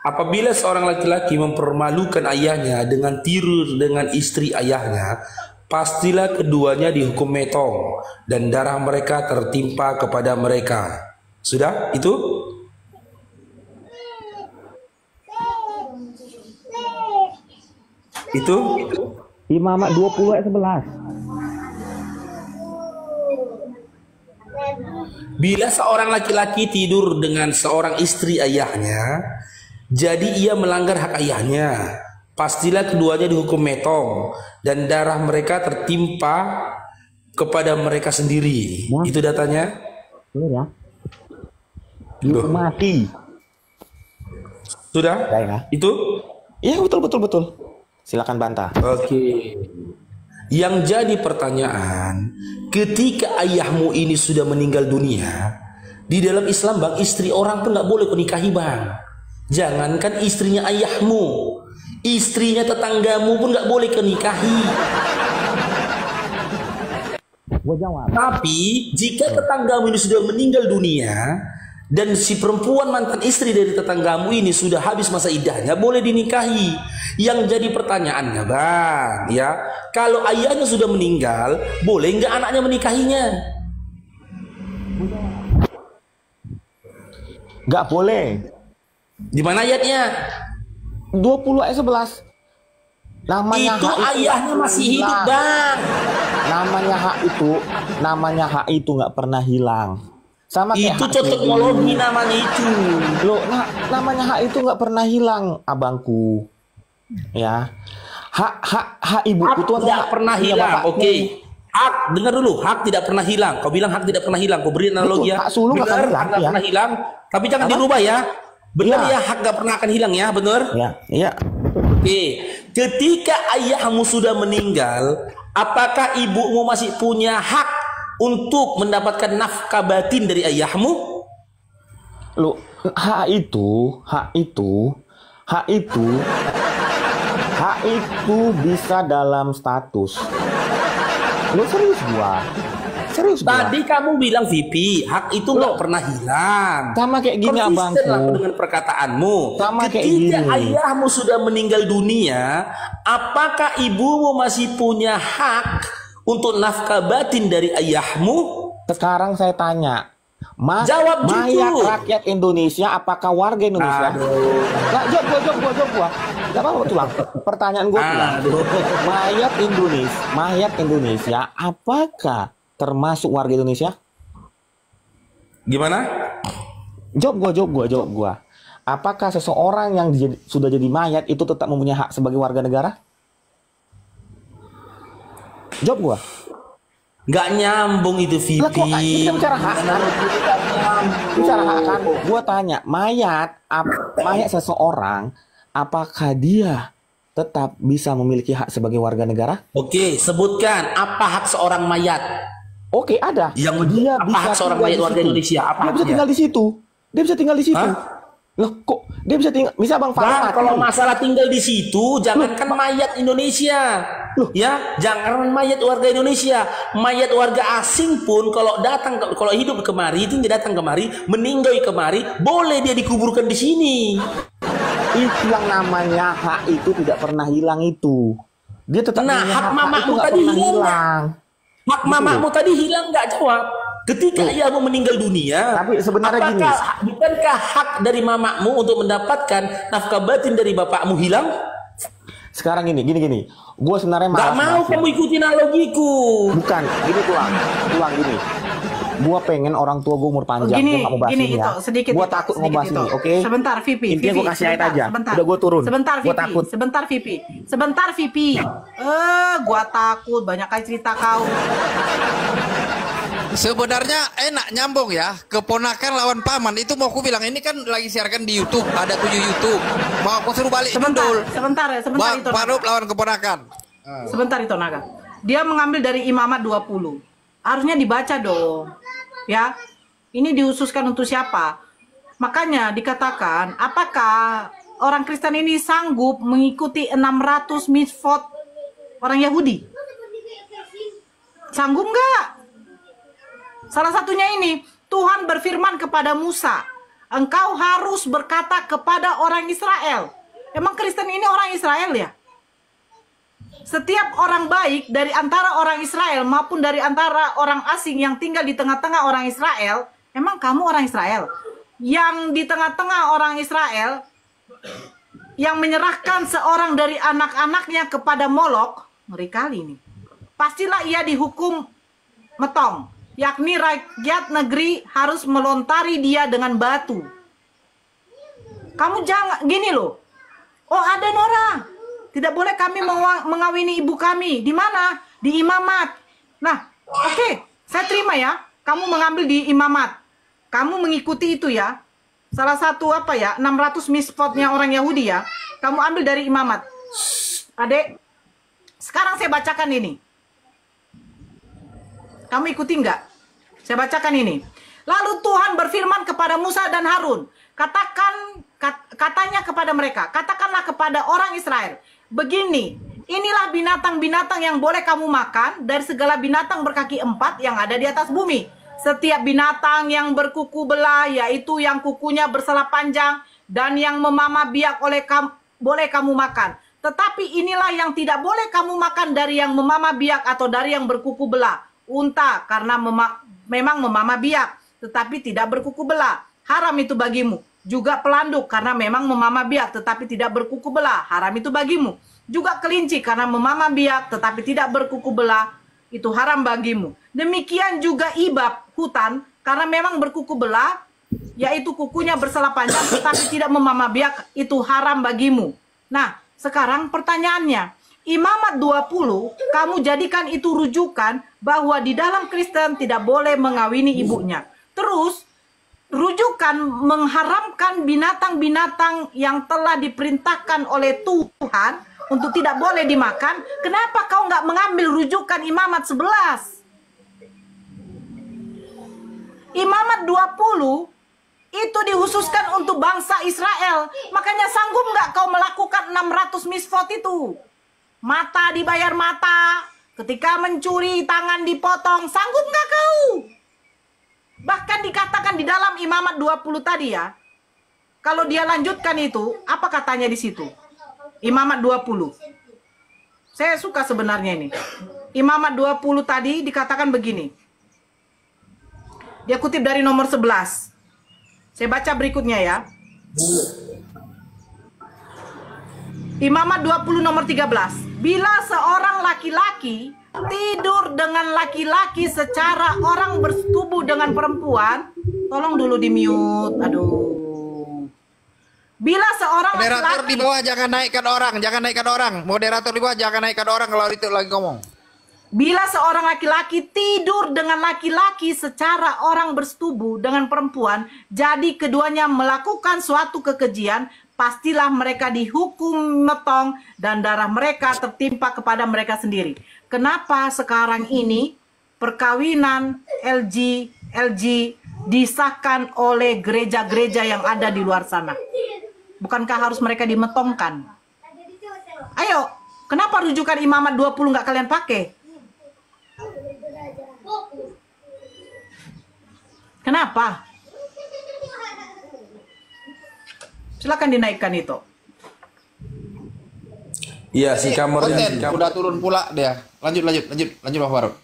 Speaker 4: Apabila seorang laki-laki mempermalukan ayahnya dengan tidur dengan istri ayahnya, pastilah keduanya dihukum metong dan darah mereka tertimpa kepada mereka. Sudah? Itu? Itu?
Speaker 5: Imamat 20 ayat 11.
Speaker 4: Bila seorang laki-laki tidur dengan seorang istri ayahnya, jadi ia melanggar hak ayahnya. Pastilah keduanya dihukum metong dan darah mereka tertimpa kepada mereka sendiri.
Speaker 5: Wah.
Speaker 4: Itu datanya.
Speaker 5: Betul ya? Dihukum mati.
Speaker 4: Sudah?
Speaker 5: Ya.
Speaker 4: Itu?
Speaker 5: Iya, betul. Silakan bantah.
Speaker 4: Oke. Yang jadi pertanyaan, ketika ayahmu ini sudah meninggal dunia, di dalam Islam bang, istri orang pun nggak boleh kau nikahi bang. Jangankan istrinya ayahmu, istrinya tetanggamu pun nggak boleh kau nikahi.
Speaker 5: Gua jawab.
Speaker 4: Tapi jika tetanggamu ini sudah meninggal dunia dan si perempuan mantan istri dari tetanggamu ini sudah habis masa iddahnya, boleh dinikahi. Yang jadi pertanyaannya, Bang, ya, kalau ayahnya sudah meninggal, boleh nggak anaknya menikahinya?
Speaker 5: Nggak boleh.
Speaker 4: Di mana ayatnya?
Speaker 5: 20 ayat 11. Namanya
Speaker 4: Itu
Speaker 5: hak
Speaker 4: ayahnya masih hidup, Bang.
Speaker 5: Namanya hak itu nggak pernah hilang. Sama kayak
Speaker 4: Itu
Speaker 5: hak
Speaker 4: cocokologi namanya itu.
Speaker 5: Loh, namanya hak itu nggak pernah hilang, abangku. Ya, hak ibu
Speaker 4: Hak
Speaker 5: itu
Speaker 4: tidak pernah
Speaker 5: punya
Speaker 4: hilang.
Speaker 5: bapakmu.
Speaker 4: Oke. Hak, dengar dulu, hak tidak pernah hilang. Kau bilang hak tidak pernah hilang. Kau beri analogi
Speaker 5: Betul,
Speaker 4: ya.
Speaker 5: hak sulung nggak
Speaker 4: Benar,
Speaker 5: akan hilang,
Speaker 4: hak nggak
Speaker 5: ya.
Speaker 4: pernah hilang. Tapi jangan
Speaker 5: Apa?
Speaker 4: dirubah ya. Benar
Speaker 5: Ya.
Speaker 4: ya, hak nggak pernah akan hilang ya, benar?
Speaker 5: Ya, iya.
Speaker 4: Oke. Ketika ayahmu sudah meninggal, apakah ibumu masih punya hak untuk mendapatkan nafkah batin dari ayahmu?
Speaker 5: Loh, hak itu bisa dalam status. Lo serius gua?
Speaker 4: Tadi kamu bilang VP, hak itu nggak pernah hilang.
Speaker 5: Sama kayak gini,
Speaker 4: Konsisten lah
Speaker 5: abangku.
Speaker 4: dengan perkataanmu.
Speaker 5: Sama kayak
Speaker 4: Ketika
Speaker 5: gini.
Speaker 4: ayahmu sudah meninggal dunia, apakah ibumu masih punya hak untuk nafkah batin dari ayahmu?
Speaker 5: Sekarang saya tanya,
Speaker 4: Jawab
Speaker 5: mayat
Speaker 4: jujur.
Speaker 5: rakyat Indonesia apakah warga Indonesia? Nah, jawab gua. Gak apa-apa tulang. Pertanyaan gua tulang. Mayat Indonesia apakah termasuk warga Indonesia?
Speaker 4: Gimana?
Speaker 5: Jawab gua. Apakah seseorang yang sudah jadi mayat itu tetap mempunyai hak sebagai warga negara? Jawab gua.
Speaker 4: Nggak nyambung itu VP.
Speaker 5: Lah kok kita bicara hak kan? Bicara hak kan? Gua tanya, mayat seseorang apakah dia tetap bisa memiliki hak sebagai warga negara?
Speaker 4: Oke, sebutkan apa hak seorang mayat.
Speaker 5: Oke, ada.
Speaker 4: Yang
Speaker 5: dia
Speaker 4: apa
Speaker 5: bisa
Speaker 4: hak seorang
Speaker 5: tinggal
Speaker 4: mayat
Speaker 5: di
Speaker 4: warga
Speaker 5: situ.
Speaker 4: Indonesia? Apa
Speaker 5: Dia bisa
Speaker 4: haknya?
Speaker 5: tinggal di situ. Dia bisa tinggal di situ.
Speaker 4: Hah?
Speaker 5: Loh, kok dia bisa tinggal? Bisa Bang
Speaker 4: Bang,
Speaker 5: Farhan.
Speaker 4: kalau masalah tinggal di situ, jangankan mayat Indonesia. Ya, jangan mayat warga Indonesia, mayat warga asing pun kalau hidup kemari, tinggal datang kemari, meninggal kemari, boleh dia dikuburkan di sini.
Speaker 5: Itu yang namanya hak itu tidak pernah hilang itu. Dia tetap
Speaker 4: Nah,
Speaker 5: punya
Speaker 4: hak
Speaker 5: itu
Speaker 4: mamamu
Speaker 5: nggak
Speaker 4: tadi
Speaker 5: pernah
Speaker 4: hilang. Hak mamamu tadi hilang nggak jawab. Ketika ayahmu meninggal dunia,
Speaker 5: Tapi sebenarnya gini.
Speaker 4: bukankah hak dari mamamu untuk mendapatkan nafkah batin dari bapakmu hilang?
Speaker 5: Sekarang gini. Gue sebenarnya
Speaker 4: Gak
Speaker 5: malas
Speaker 4: mau
Speaker 5: bahas
Speaker 4: kamu ikutin analogiku.
Speaker 5: Bukan, gini tulang gini. Gua pengen orang tua gue umur panjang.
Speaker 1: Gini,
Speaker 5: Gua nggak mau bahas
Speaker 1: gini
Speaker 5: ini ya.
Speaker 1: itu sedikit.
Speaker 5: Gua
Speaker 1: itu,
Speaker 5: takut
Speaker 1: sedikit
Speaker 5: ngebahas
Speaker 1: itu.
Speaker 5: ini, oke?
Speaker 1: Sebentar, Vipi.
Speaker 5: Intinya gua kasih ayat aja.
Speaker 1: Sebentar.
Speaker 5: Udah gua turun.
Speaker 1: Sebentar,
Speaker 5: Gua
Speaker 1: Vipi.
Speaker 5: takut.
Speaker 1: Sebentar, Vipi. Gua takut banyak kali cerita kau.
Speaker 3: Sebenarnya enak nyambung ya. Keponakan lawan paman itu mau aku bilang ini kan lagi siarkan di YouTube, ada 7 YouTube. Mau aku suruh balik judul.
Speaker 1: Sebentar itu.
Speaker 3: Parup
Speaker 1: Naga.
Speaker 3: lawan keponakan.
Speaker 1: Sebentar itu Naga. Dia mengambil dari Imamat 20. Harusnya dibaca dong. Ya. Ini dihususkan untuk siapa? Makanya dikatakan, apakah orang Kristen ini sanggup mengikuti 600 mitzvot orang Yahudi? Sanggup nggak? Salah satunya ini, Tuhan berfirman kepada Musa, engkau harus berkata kepada orang Israel. Emang Kristen ini orang Israel ya? Setiap orang baik dari antara orang Israel maupun dari antara orang asing yang tinggal di tengah-tengah orang Israel, emang kamu orang Israel? Yang di tengah-tengah orang Israel, yang menyerahkan seorang dari anak-anaknya kepada Molok, ngeri kali nih. Pastilah ia dihukum metong, yakni rakyat negeri harus melontari dia dengan batu. Kamu jangan, gini loh. Oh ada Nora, tidak boleh kami mengawini ibu kami. Di mana? Di Imamat. Nah, oke, saya terima ya. Kamu mengambil di Imamat. Kamu mengikuti itu ya. Salah satu 600 mitzvotnya orang Yahudi ya. Kamu ambil dari Imamat. Adek, sekarang saya bacakan ini. Kamu ikuti nggak? Saya bacakan ini. Lalu Tuhan berfirman kepada Musa dan Harun, katanya kepada mereka, katakanlah kepada orang Israel, begini, inilah binatang-binatang yang boleh kamu makan dari segala binatang berkaki 4 yang ada di atas bumi. Setiap binatang yang berkuku belah, yaitu yang kukunya bersela panjang dan yang memama biak boleh kamu makan. Tetapi inilah yang tidak boleh kamu makan dari yang memama biak atau dari yang berkuku belah. Unta karena memang memama biak, tetapi tidak berkuku belah. Haram itu bagimu. Juga pelanduk karena memang memama biak, tetapi tidak berkuku belah. Haram itu bagimu. Juga kelinci karena memama biak, tetapi tidak berkuku belah. Itu haram bagimu. Demikian juga ibab hutan karena memang berkuku belah, yaitu kukunya bersela panjang, tetapi tidak memama biak. Itu haram bagimu. Nah, sekarang pertanyaannya, Imamat 20, kamu jadikan itu rujukan bahwa di dalam Kristen tidak boleh mengawini ibunya. Terus, rujukan mengharamkan binatang-binatang yang telah diperintahkan oleh Tuhan untuk tidak boleh dimakan. Kenapa kau nggak mengambil rujukan Imamat 11? Imamat 20 itu dihususkan untuk bangsa Israel. Makanya sanggup nggak kau melakukan 600 misfot itu? Mata dibayar mata, ketika mencuri tangan dipotong, sanggup nggak kau? Bahkan dikatakan di dalam Imamat 20 tadi ya, kalau dia lanjutkan itu, apa katanya di situ? Imamat 20. Saya suka sebenarnya ini. Imamat 20 tadi dikatakan begini. Dia kutip dari nomor 11. Saya baca berikutnya ya. Imamat 20 nomor 13. Bila seorang laki-laki tidur dengan laki-laki secara orang bersetubuh dengan perempuan, tolong dulu di mute. Aduh. Bila seorang
Speaker 3: Moderator
Speaker 1: laki-laki
Speaker 3: di bawah jangan naikkan orang. Moderator di bawah jangan naikkan orang kalau itu lagi ngomong.
Speaker 1: Bila seorang laki-laki tidur dengan laki-laki secara orang bersetubuh dengan perempuan, jadi keduanya melakukan suatu kekejian, pastilah mereka dihukum metong dan darah mereka tertimpa kepada mereka sendiri. Kenapa sekarang ini perkawinan LG disahkan oleh gereja-gereja yang ada di luar sana? Bukankah harus mereka dimetongkan? Ayo, kenapa rujukan Imamat 20 nggak kalian pakai? Kenapa? Silakan dinaikkan itu.
Speaker 7: Iya, si
Speaker 3: Oten
Speaker 7: kamarnya
Speaker 3: udah turun pula dia. Lanjut Pak Faruk.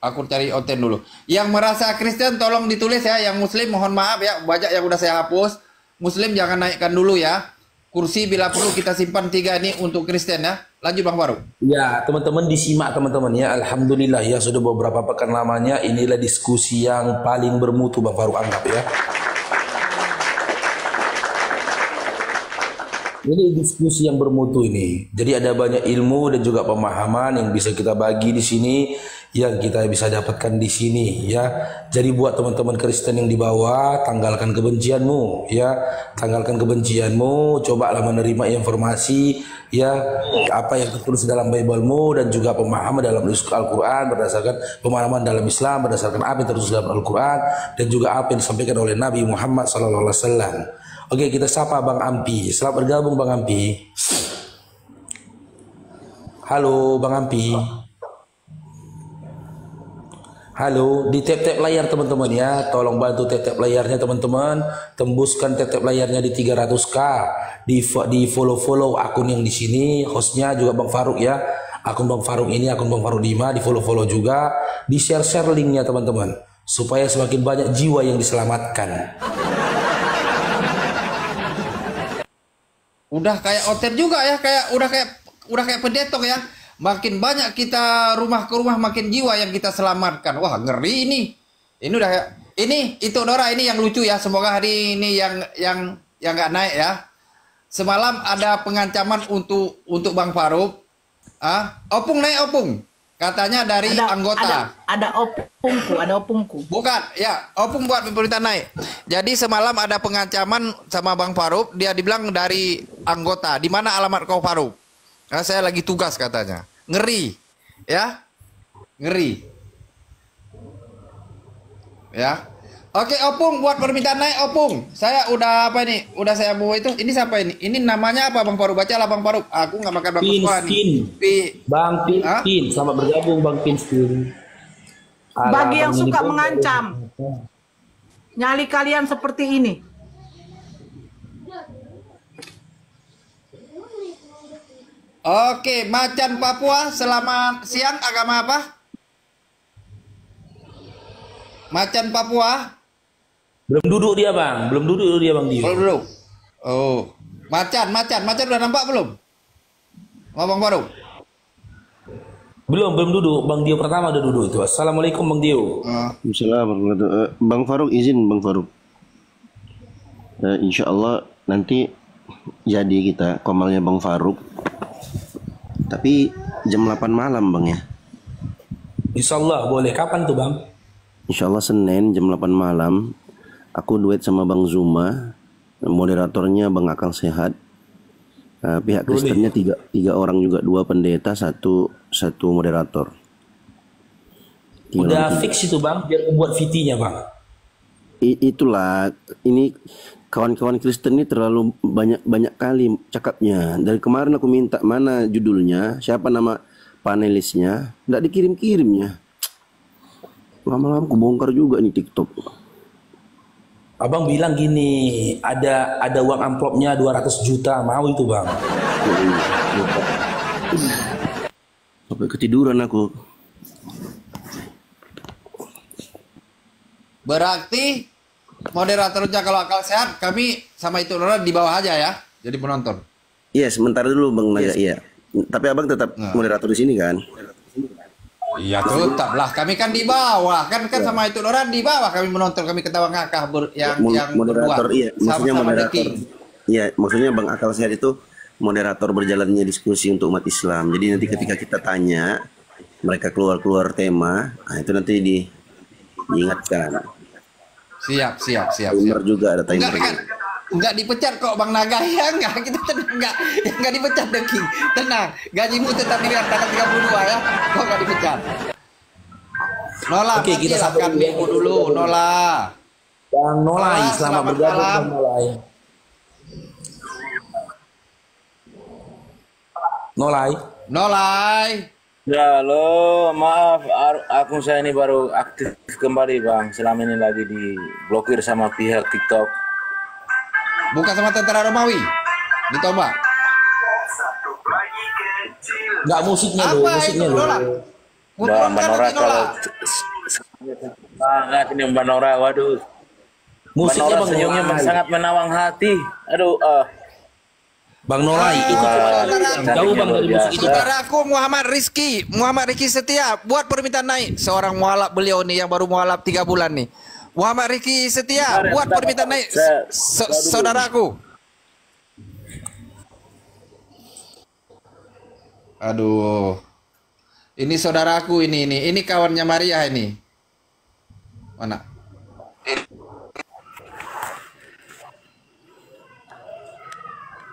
Speaker 3: Aku cari Oten dulu. Yang merasa Kristen tolong ditulis ya. Yang Muslim mohon maaf ya. Banyak yang udah saya hapus. Muslim jangan naikkan dulu ya. Kursi bila perlu kita simpan 3 ini untuk Kristen ya. Lanjut Bang Faruk.
Speaker 7: Ya, teman-teman disimak teman-teman ya. Alhamdulillah ya, sudah beberapa pekan lamanya inilah diskusi yang paling bermutu Bang Faruk anggap ya. Ini diskusi yang bermutu ini. Jadi ada banyak ilmu dan juga pemahaman yang bisa kita bagi di sini, yang kita bisa dapatkan di sini ya. Jadi buat teman-teman Kristen yang di bawah, tanggalkan kebencianmu ya. Tanggalkan kebencianmu, cobalah menerima informasi ya, apa yang tertulis dalam Bible-mu dan juga pemahaman dalam Al-Qur'an berdasarkan pemahaman dalam Islam, berdasarkan apa yang tertulis dalam Al-Qur'an dan juga apa yang disampaikan oleh Nabi Muhammad SAW. Oke, kita sapa Bang Ampi. Selamat bergabung Bang Ampi. Halo Bang Ampi. Halo, di tap-tap layar teman-teman ya. Tolong bantu tap-tap layarnya teman-teman. Tembuskan tap-tap layarnya di 300k. Di follow-follow akun yang di sini. Hostnya juga Bang Faruk ya. Akun Bang Faruk ini, akun Bang Faruk 5. Di follow-follow juga. Di share-share linknya teman-teman. Supaya semakin banyak jiwa yang diselamatkan.
Speaker 3: Udah kayak Oten juga ya, udah kayak pendetok ya. Makin banyak kita rumah ke rumah, makin jiwa yang kita selamatkan. Wah, ngeri ini. Ini udah kayak itu Nora, ini yang lucu ya. Semoga hari ini yang nggak naik ya. Semalam ada pengancaman untuk Bang Faruk. Opung naik opung. Katanya dari anggota.
Speaker 1: Ada opungku.
Speaker 3: Bukan, ya, opung buat pemerintah naik. Jadi semalam ada pengancaman sama Bang Faruk, dia dibilang dari anggota. Di mana alamat kau Faruk? Karena saya lagi tugas katanya. Ngeri. Ya. Ngeri. Ya. Oke, Opung buat permintaan naik Opung. Saya udah apa ini? Udah saya bawa itu. Ini siapa ini? Ini namanya apa Bang Faruk? Baca lah Bang Faruk. Aku nggak makan Bang Faruk nih.
Speaker 7: Bang Pinskin, selamat bergabung Bang Pinskin.
Speaker 1: Bagi yang suka mengancam, nyali kalian seperti ini.
Speaker 3: Oke, Macan Papua. Selamat siang. Agama apa? Macan Papua.
Speaker 7: Belum duduk dia Bang, belum duduk dia Bang Dio.
Speaker 3: Belum duduk. Oh, Macan udah nampak belum? Bang Faruk.
Speaker 7: Belum duduk. Bang Dio pertama udah duduk tuh. Assalamualaikum Bang Dio.
Speaker 8: Assalamualaikum. Bang Faruk izin Bang Faruk. Insya Allah nanti jadi kita komalnya Bang Faruk. Tapi jam 8 malam Bang ya.
Speaker 7: Insya Allah boleh. Kapan tuh Bang?
Speaker 8: Insya Allah Senin jam 8 malam. Aku duet sama Bang Zuma. Moderatornya Bang Akal Sehat. Pihak Kristennya tiga orang juga, 2 pendeta, satu moderator.
Speaker 7: Udah fix itu Bang, biar buat VT-nya Bang.
Speaker 8: Itulah, ini kawan-kawan Kristen ini terlalu banyak kali cakapnya. Dari kemarin aku minta mana judulnya, siapa nama panelisnya, nggak dikirim-kirimnya. Lama-lama aku bongkar juga nih TikTok.
Speaker 7: Abang bilang gini, ada uang amplopnya 200 juta, mau itu Bang?
Speaker 8: Sampai ketiduran aku.
Speaker 3: Berarti moderatornya kalau Akal Sehat, kami sama itu orang di bawah aja ya, jadi penonton.
Speaker 8: Iya, sementara dulu Bang Naga, iya. Tapi Abang tetap moderator di sini kan?
Speaker 3: Iya tetap lah, kami kan di bawah, kan sama itu orang di bawah, kami menonton, kami ketawa ngakak yang
Speaker 8: moderator,
Speaker 3: berdua.
Speaker 8: iya, maksudnya
Speaker 3: Sama-sama
Speaker 8: moderator. Iya, maksudnya Bang Akal Sehat itu moderator berjalannya diskusi untuk umat Islam. Jadi nanti ketika kita tanya, mereka keluar tema, nah itu nanti diingatkan.
Speaker 3: Siap.
Speaker 8: Timer juga ada timernya.
Speaker 3: Enggak dipecat kok Bang Naga ya, enggak, kita tenang, enggak dipecat deh King. Tenang, gajimu tetap dilihat tanggal 32 ya. Kok enggak dipecat. Nola,
Speaker 7: oke, kita
Speaker 3: silakan minggu dulu, Nola.
Speaker 7: Bang Nolai, selamat bergabung Bang
Speaker 3: Nolai.
Speaker 9: Ya, halo, maaf, akun saya ini baru aktif kembali Bang. Selama ini lagi diblokir sama pihak TikTok.
Speaker 3: Bukan sama tentara Romawi. Ditombak.
Speaker 7: Enggak musiknya loh, musiknya loh.
Speaker 9: Udah Mbak Nora kalau banget ini Mbak Nora, waduh.
Speaker 7: Musiknya Bang
Speaker 9: senyumnya sangat menawang hati. Aduh,
Speaker 7: Bang Nolai itu jauh Bang dari musik itu.
Speaker 3: Saudaraku Muhammad Rizky Setia buat permintaan naik. Seorang mualaf beliau nih yang baru mualaf 3 bulan nih. Muhammad Rizky Setia buat permintaan naik. Saudaraku. Aduh. Ini saudaraku ini kawannya Maria ini. Mana?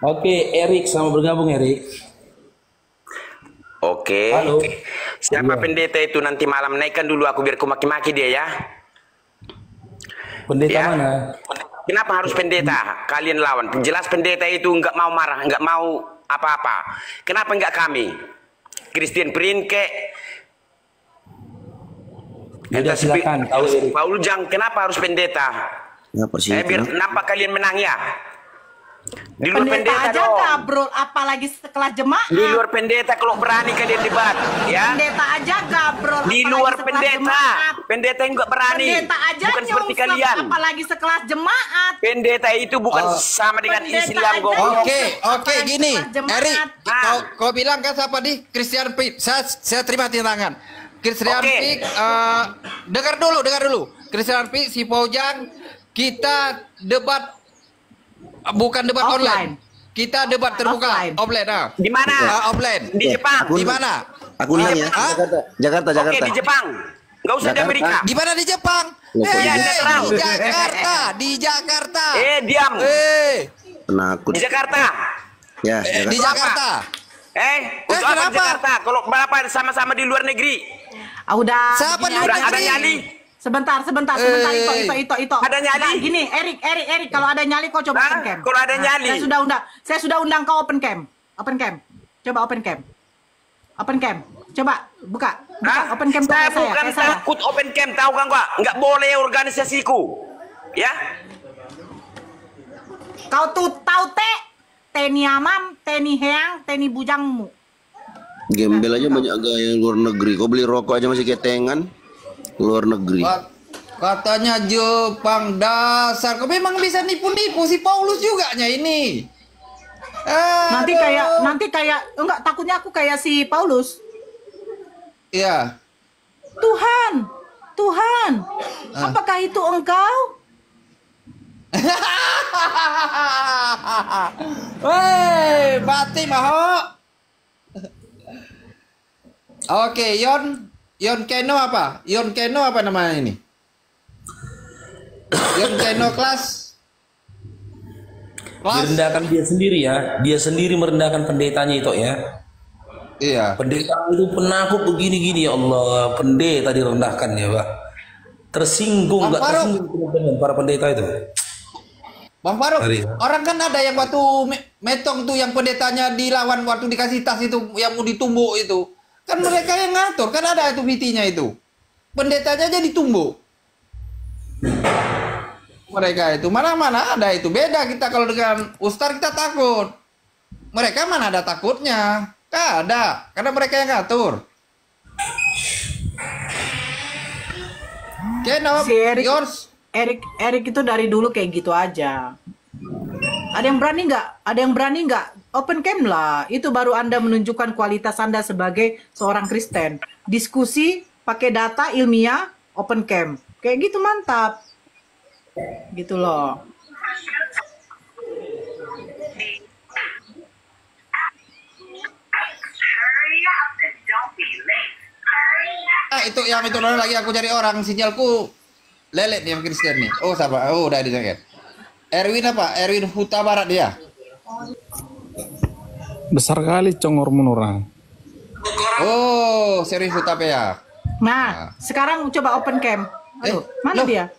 Speaker 7: Oke, Erik, selamat bergabung Erik.
Speaker 5: Oke.
Speaker 7: Halo.
Speaker 5: Siapa pendeta itu nanti malam, naikkan dulu aku biar ku maki-maki dia ya.
Speaker 7: Pendeta
Speaker 5: Ya.
Speaker 7: mana?
Speaker 5: Kenapa harus pendeta? Kalian lawan. Jelas pendeta itu nggak mau marah, nggak mau apa-apa. Kenapa nggak kami? Christian Prin ke?
Speaker 7: Udah silakan. Tahu Erik.
Speaker 5: Paul Jang, kenapa harus pendeta?
Speaker 8: Kenapa sih?
Speaker 5: Biar nampak kalian menang ya. Di luar
Speaker 1: Pendeta
Speaker 5: pendeta
Speaker 1: aja
Speaker 5: dong.
Speaker 1: gabrol, apalagi sekelas jemaat.
Speaker 5: Di luar pendeta kalau berani kalian debat, ya.
Speaker 1: Pendeta aja gabrol,
Speaker 5: Di
Speaker 1: apalagi
Speaker 5: luar
Speaker 1: sekelas
Speaker 5: pendeta,
Speaker 1: jemaat.
Speaker 5: pendeta yang nggak berani.
Speaker 1: Pendeta aja
Speaker 5: Bukan seperti
Speaker 1: nyungsep,
Speaker 5: kalian.
Speaker 1: apalagi sekelas jemaat.
Speaker 5: Pendeta itu bukan sama dengan
Speaker 1: Pendeta
Speaker 5: Islam,
Speaker 1: aja
Speaker 5: goblok.
Speaker 3: Oke,
Speaker 1: Apalagi
Speaker 3: gini,
Speaker 1: sekelas jemaat.
Speaker 3: Erik,
Speaker 5: Ah.
Speaker 3: kau bilang kan siapa di Christian Pik? Saya terima tangan. Christian
Speaker 5: Oke.
Speaker 3: Pik, dengar dulu. Christian Pik, si Pojang, kita debat, bukan debat online. Kita debat terbuka, offline.
Speaker 5: Di mana?
Speaker 3: Offline.
Speaker 5: Di Jepang.
Speaker 3: Di mana?
Speaker 8: Aku ulang ya.
Speaker 3: Hah?
Speaker 8: Jakarta.
Speaker 5: Oke, di Jepang. Nggak usah di
Speaker 8: Jakarta.
Speaker 5: Amerika.
Speaker 3: Di mana di Jepang?
Speaker 5: Iya, di terang.
Speaker 3: Di Jakarta.
Speaker 5: Diam.
Speaker 8: Penakut.
Speaker 5: Di Jakarta.
Speaker 8: Ya,
Speaker 3: Di
Speaker 8: Jakarta.
Speaker 3: Jakarta.
Speaker 5: Untuk apa di
Speaker 3: kenapa?
Speaker 5: Jakarta? Kalau berapa sama-sama di luar negeri?
Speaker 1: Udah.
Speaker 3: Siapa
Speaker 1: gini
Speaker 3: di luar
Speaker 5: Udah
Speaker 1: aja.
Speaker 5: ada
Speaker 3: negeri?
Speaker 5: nyali.
Speaker 1: Sebentar, Ito.
Speaker 10: Ada nyali?
Speaker 1: Nah, gini, Erik, kalau ada nyali kau coba open cam.
Speaker 10: Kalau ada nyali.
Speaker 1: Saya sudah undang kau open cam. Coba open cam. Coba buka open cam
Speaker 10: Saya
Speaker 1: saya.
Speaker 10: bukan takut open cam, tahu kan gua? Nggak boleh organisasiku. Ya?
Speaker 1: Kau tuh tahu Teni Amam, Teni Heang, Teni Bujangmu.
Speaker 8: Gembel aja banyak gaya luar negeri. Kau beli rokok aja masih ketengan. Luar negeri.
Speaker 3: Katanya Jepang dasar. Kau memang bisa nipu-nipu si Paulus juga nya ini.
Speaker 1: Nanti kayak enggak, takutnya aku kayak si Paulus.
Speaker 3: Iya.
Speaker 1: Tuhan. Apakah itu engkau?
Speaker 3: Woi, Bati Maho. Oke, Yon Keno apa? Yon Keno apa namanya ini? Yon Keno kelas.
Speaker 7: Direndahkan dia sendiri ya. Dia sendiri merendahkan pendetanya itu ya.
Speaker 3: Iya.
Speaker 7: Pendeta itu penakut begini-gini ya Allah. Pendeta direndahkan ya Pak. Tersinggung nggak tersinggung dengan para pendeta itu.
Speaker 3: Bang Faruk, orang kan ada yang waktu metong tuh yang pendetanya dilawan waktu dikasih tas itu yang mau ditumbuk itu. Kan mereka yang ngatur, kan ada itu VT-nya itu. Pendetanya aja ditumbuk. Mereka itu mana ada itu. Beda kita kalau dengan Ustaz kita takut. Mereka mana ada takutnya. Gak ada, karena mereka yang ngatur.
Speaker 1: Si Erik itu dari dulu kayak gitu aja. Ada yang berani nggak? Open cam lah. Itu baru Anda menunjukkan kualitas Anda sebagai seorang Kristen. Diskusi pakai data ilmiah, open cam. Kayak gitu mantap. Gitu loh.
Speaker 3: Itu yang itu lagi aku cari orang, sinyalku lelet nih yang Kristen nih. Oh sabar, udah dijaga. Erwin apa? Erwin Huta Barat dia.
Speaker 2: Besar kali congormu orang.
Speaker 3: Oh, serius Huta ya.
Speaker 1: Nah, sekarang coba open cam. Aduh, mana dia?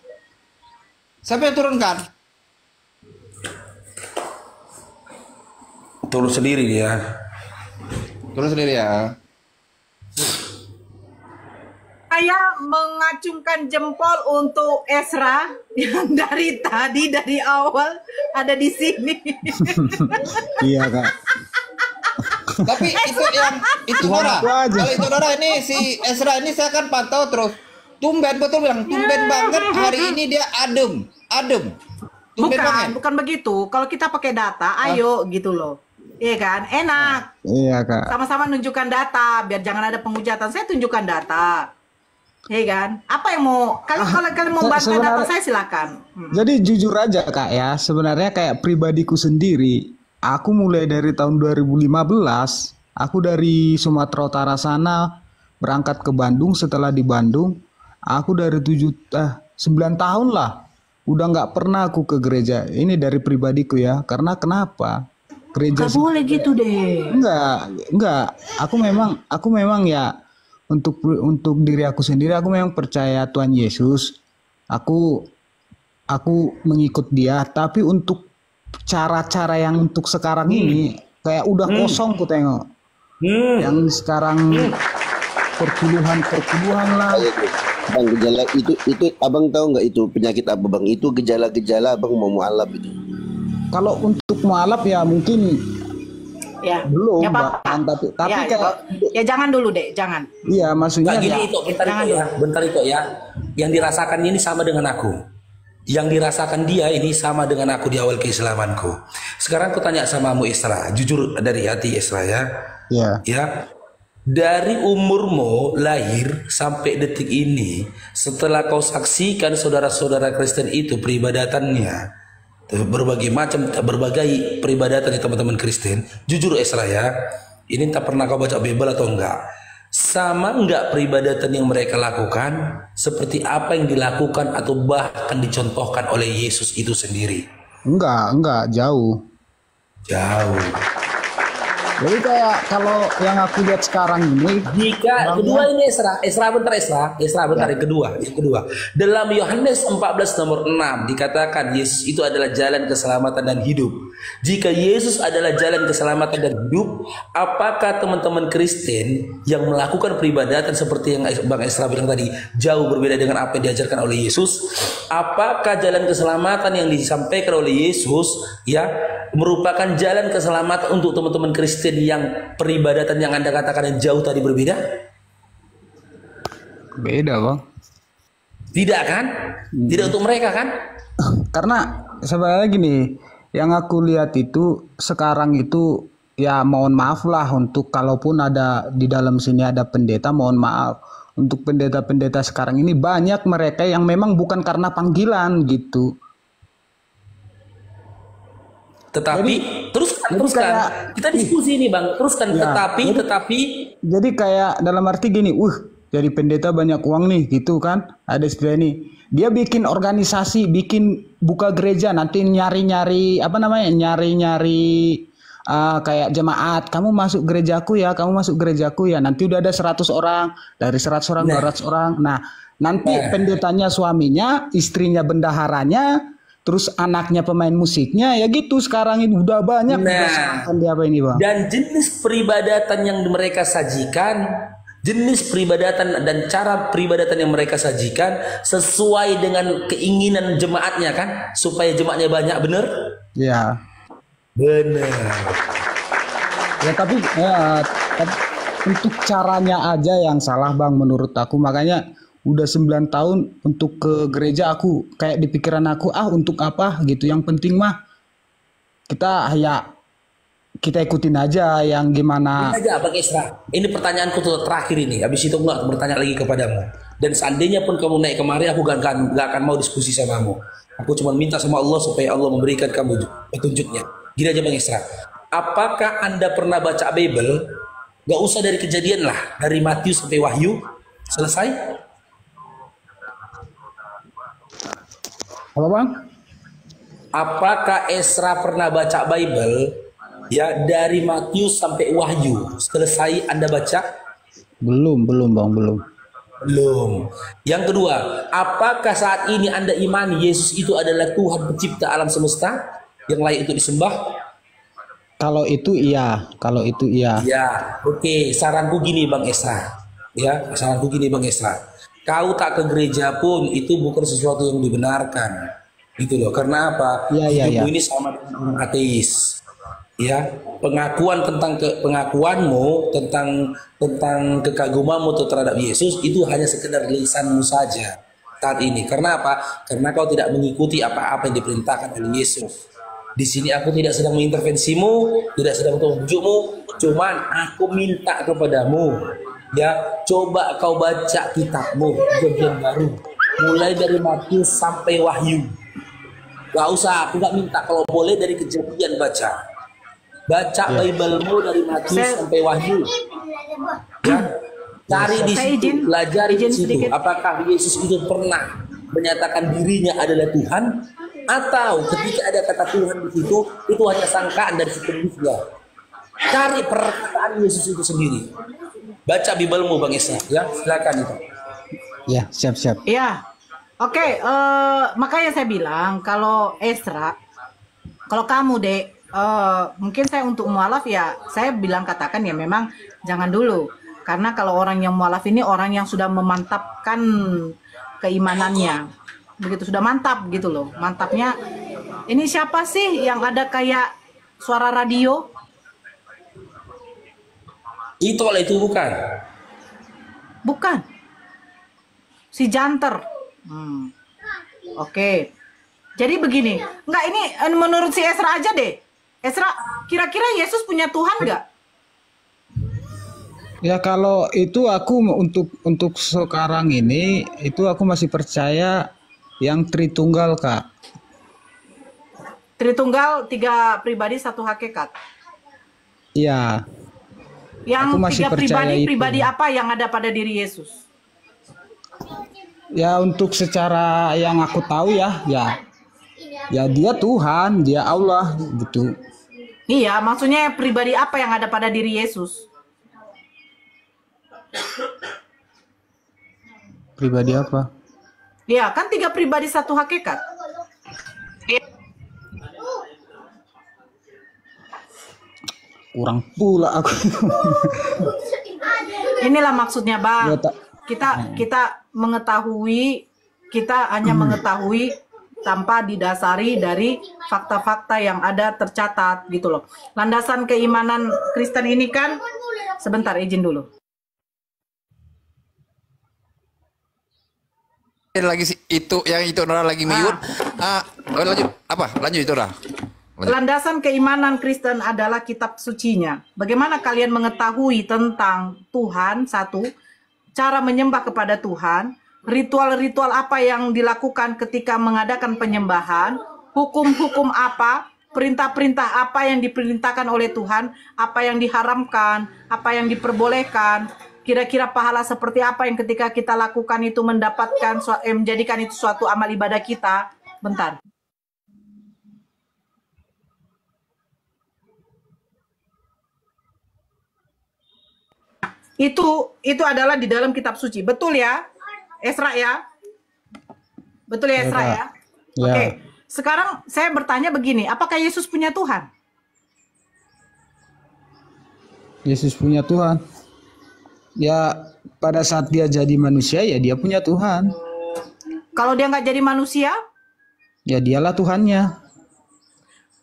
Speaker 3: Siapa yang turunkan?
Speaker 7: Turun sendiri dia.
Speaker 3: Turun sendiri ya.
Speaker 1: Saya mengacungkan jempol untuk Ezra yang dari awal ada di sini.
Speaker 2: Iya Kak.
Speaker 3: Tapi itu Dora. Kalau itu Dora ini si Ezra ini saya kan pantau terus. Tumben banget hari ini dia adem.
Speaker 1: Bukan begitu. Kalau kita pakai data, ayo gitu loh. Iya kan? Enak.
Speaker 2: Iya Kak.
Speaker 1: Sama-sama nunjukkan data biar jangan ada penghujatan. Saya tunjukkan data. Iya kan? Apa yang mau kalau kalian mau bantah data saya silakan.
Speaker 2: Jadi jujur aja Kak ya, sebenarnya kayak pribadiku sendiri, aku mulai dari tahun 2015, aku dari Sumatera Utara sana berangkat ke Bandung. Setelah di Bandung, aku dari 9 tahun lah udah nggak pernah aku ke gereja. Ini dari pribadiku ya, karena kenapa? Gereja
Speaker 1: nggak boleh gitu deh.
Speaker 2: Enggak. Aku memang ya untuk diri aku sendiri, aku memang percaya Tuhan Yesus. Aku mengikut Dia, tapi untuk cara-cara yang untuk sekarang ini kayak udah kosong ku tengok. Yang sekarang perpuluhan lah.
Speaker 8: Bang, gejala itu abang tahu nggak itu penyakit apa bang? Itu gejala-gejala abang mau mualaf itu.
Speaker 2: Kalau untuk mualaf ya mungkin
Speaker 1: ya
Speaker 2: belum,
Speaker 1: ya,
Speaker 2: tapi
Speaker 1: ya,
Speaker 2: kayak
Speaker 1: ya jangan dulu deh, jangan.
Speaker 2: Iya, maksudnya
Speaker 7: gini itu bentar itu ya. Yang dirasakan ini sama dengan aku. Yang dirasakan dia ini sama dengan aku di awal keislamanku. Sekarang aku tanya samamu Isra, jujur dari hati Isra ya. Ya. Dari umurmu lahir sampai detik ini, setelah kau saksikan saudara-saudara Kristen itu peribadatannya, berbagai peribadatan di teman-teman Kristen, jujur Esra ya, ini tak pernah kau baca Bible atau enggak? Sama enggak peribadatan yang mereka lakukan seperti apa yang dilakukan atau bahkan dicontohkan oleh Yesus itu sendiri?
Speaker 2: Enggak, jauh. Jadi kayak kalau yang aku lihat sekarang ini,
Speaker 7: Jika kedua ini Esra bentar yang kedua. Dalam Yohanes 14 nomor 6 dikatakan Yesus itu adalah jalan keselamatan dan hidup. Jika Yesus adalah jalan keselamatan dan hidup, apakah teman-teman Kristen yang melakukan peribadatan seperti yang Bang Esra bilang tadi jauh berbeda dengan apa yang diajarkan oleh Yesus? Apakah jalan keselamatan yang disampaikan oleh Yesus ya merupakan jalan keselamatan untuk teman-teman Kristen yang peribadatan yang Anda katakan yang jauh tadi berbeda?
Speaker 2: beda bang.
Speaker 7: Tidak kan? Tidak untuk mereka kan?
Speaker 2: Karena sebenarnya gini, yang aku lihat itu sekarang itu ya mohon maaf lah untuk kalaupun ada di dalam sini ada pendeta, mohon maaf untuk pendeta-pendeta sekarang ini banyak mereka yang memang bukan karena panggilan gitu.
Speaker 7: Tetapi teruskan. Kita diskusi ini bang. Teruskan.
Speaker 2: Ya,
Speaker 7: tetapi.
Speaker 2: Jadi kayak dalam arti gini, jadi pendeta banyak uang nih gitu kan. Ada istilah ini. Dia bikin organisasi, buka gereja, nanti nyari-nyari kayak jemaat. Kamu masuk gerejaku ya, Nanti udah ada 100 orang, dari 100 orang 200 orang. Nah, nanti pendetanya suaminya, istrinya bendaharanya, terus anaknya pemain musiknya, ya gitu sekarang ini udah banyak. Di apa ini bang?
Speaker 7: Dan jenis peribadatan yang mereka sajikan, jenis peribadatan dan cara peribadatan yang mereka sajikan sesuai dengan keinginan jemaatnya kan, supaya jemaatnya banyak, bener?
Speaker 2: Ya.
Speaker 7: Bener.
Speaker 2: Ya tapi untuk caranya aja yang salah bang menurut aku. Makanya udah 9 tahun untuk ke gereja aku kayak di pikiran aku untuk apa gitu, yang penting mah kita ikutin aja yang gimana.
Speaker 7: Ini aja Bang Esra, ini pertanyaanku terakhir ini, habis itu aku bertanya lagi kepadamu. Dan seandainya pun kamu naik kemari, aku gak akan mau diskusi sama kamu. Aku cuma minta sama Allah supaya Allah memberikan kamu petunjuknya. Gini aja Bang Esra, apakah Anda pernah baca Bible? Gak usah dari Kejadian lah, dari Matius sampai Wahyu, selesai?
Speaker 2: Apa bang?
Speaker 7: Apakah Esra pernah baca Bible ya dari Matius sampai Wahyu? Selesai Anda baca?
Speaker 2: Belum bang, belum.
Speaker 7: Yang kedua, apakah saat ini Anda imani Yesus itu adalah Tuhan pencipta alam semesta yang layak untuk disembah?
Speaker 2: Kalau itu iya.
Speaker 7: Ya, oke. Saranku gini Bang Esra. Kau tak ke gereja pun itu bukan sesuatu yang dibenarkan, gitu loh. Karena apa? Hidupmu ini sama dengan orang ateis. Ya, pengakuanmu tentang kekagumanmu terhadap Yesus itu hanya sekedar lisanmu saja saat ini. Karena apa? Karena kau tidak mengikuti apa-apa yang diperintahkan oleh Yesus. Di sini aku tidak sedang mengintervensimu, tidak sedang menunjukmu, cuman aku minta kepadamu. Ya, coba kau baca kitabmu bagian baru, mulai dari Matius sampai Wahyu. Gak usah, aku gak minta, kalau boleh dari Kejadian baca Bible-mu dari Matius sampai Wahyu. Ya, cari di situ, pelajari di situ. Apakah Yesus itu pernah menyatakan dirinya adalah Tuhan, atau ketika ada kata Tuhan di situ itu hanya sangkaan dari si penulisnya. Cari perkataan Yesus itu sendiri. Baca Bible-mu Bang Esra, ya silakan itu.
Speaker 2: Ya, siap.
Speaker 1: Ya, oke. Makanya saya bilang kalau Esra, kalau kamu Dek, mungkin saya untuk mualaf ya, saya bilang katakan ya memang jangan dulu. Karena kalau orang yang mualaf ini orang yang sudah memantapkan keimanannya, begitu sudah mantap gitu loh. Mantapnya, ini siapa sih yang ada kayak suara radio?
Speaker 7: Itu kalau itu bukan. Si janter. Oke. Jadi begini, enggak, ini menurut si Esra aja deh. Esra, kira-kira Yesus punya Tuhan nggak?
Speaker 2: Ya kalau itu aku untuk sekarang ini itu aku masih percaya yang Tritunggal Kak.
Speaker 1: Tritunggal, 3 pribadi 1 hakikat.
Speaker 2: Iya.
Speaker 1: Yang
Speaker 2: aku masih
Speaker 1: 3 pribadi apa yang ada pada diri Yesus?
Speaker 2: Ya untuk secara yang aku tahu ya dia Tuhan, dia Allah gitu.
Speaker 1: Iya, maksudnya pribadi apa yang ada pada diri Yesus?
Speaker 2: Pribadi apa?
Speaker 1: Iya, kan 3 pribadi 1 hakikat.
Speaker 2: Kurang pula aku.
Speaker 1: Inilah maksudnya, Bang.
Speaker 2: Ya, tak.
Speaker 1: Kita mengetahui, kita hanya mengetahui tanpa didasari dari fakta-fakta yang ada tercatat gitu loh. Landasan keimanan Kristen ini kan, sebentar izin dulu.
Speaker 3: Lagi itu yang itu Nora lagi mute. Lanjut apa? Lanjut itu Nora.
Speaker 1: Landasan keimanan Kristen adalah kitab sucinya. Bagaimana kalian mengetahui tentang Tuhan? 1, cara menyembah kepada Tuhan, ritual-ritual apa yang dilakukan ketika mengadakan penyembahan, hukum-hukum apa, perintah-perintah apa yang diperintahkan oleh Tuhan, apa yang diharamkan, apa yang diperbolehkan, kira-kira pahala seperti apa yang ketika kita lakukan itu mendapatkan, menjadikan itu suatu amal ibadah kita. Bentar. Itu adalah di dalam kitab suci. Betul ya? Esra ya? Betul ya Esra ya?
Speaker 2: Ya.
Speaker 1: Oke. Sekarang saya bertanya begini, apakah Yesus punya Tuhan?
Speaker 2: Yesus punya Tuhan. Ya, pada saat dia jadi manusia ya dia punya Tuhan.
Speaker 1: Kalau dia nggak jadi manusia?
Speaker 2: Ya dialah Tuhannya.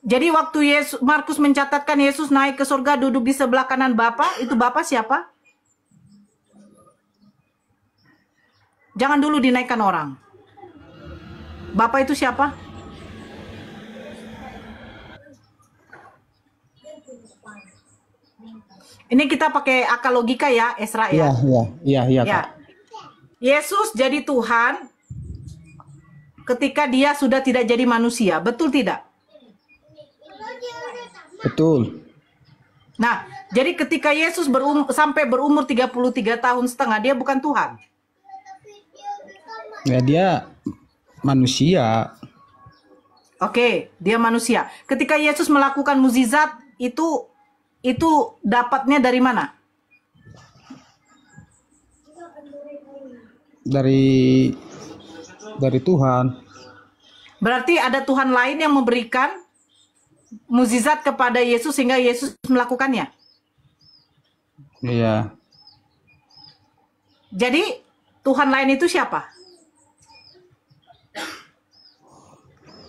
Speaker 1: Jadi waktu Markus mencatatkan Yesus naik ke surga duduk di sebelah kanan Bapa, itu Bapa siapa? Jangan dulu dinaikkan orang. Bapa itu siapa? Ini kita pakai akal logika ya, Esra ya.
Speaker 2: Iya,
Speaker 1: Ya. Yesus jadi Tuhan ketika dia sudah tidak jadi manusia, betul tidak?
Speaker 2: Betul.
Speaker 1: Nah, jadi ketika Yesus sampai berumur 33 tahun setengah, dia bukan Tuhan.
Speaker 2: Ya dia manusia.
Speaker 1: Oke, dia manusia. Ketika Yesus melakukan mukjizat itu dapatnya dari mana?
Speaker 2: Dari Tuhan.
Speaker 1: Berarti ada Tuhan lain yang memberikan mukjizat kepada Yesus sehingga Yesus melakukannya.
Speaker 2: Iya.
Speaker 1: Jadi Tuhan lain itu siapa?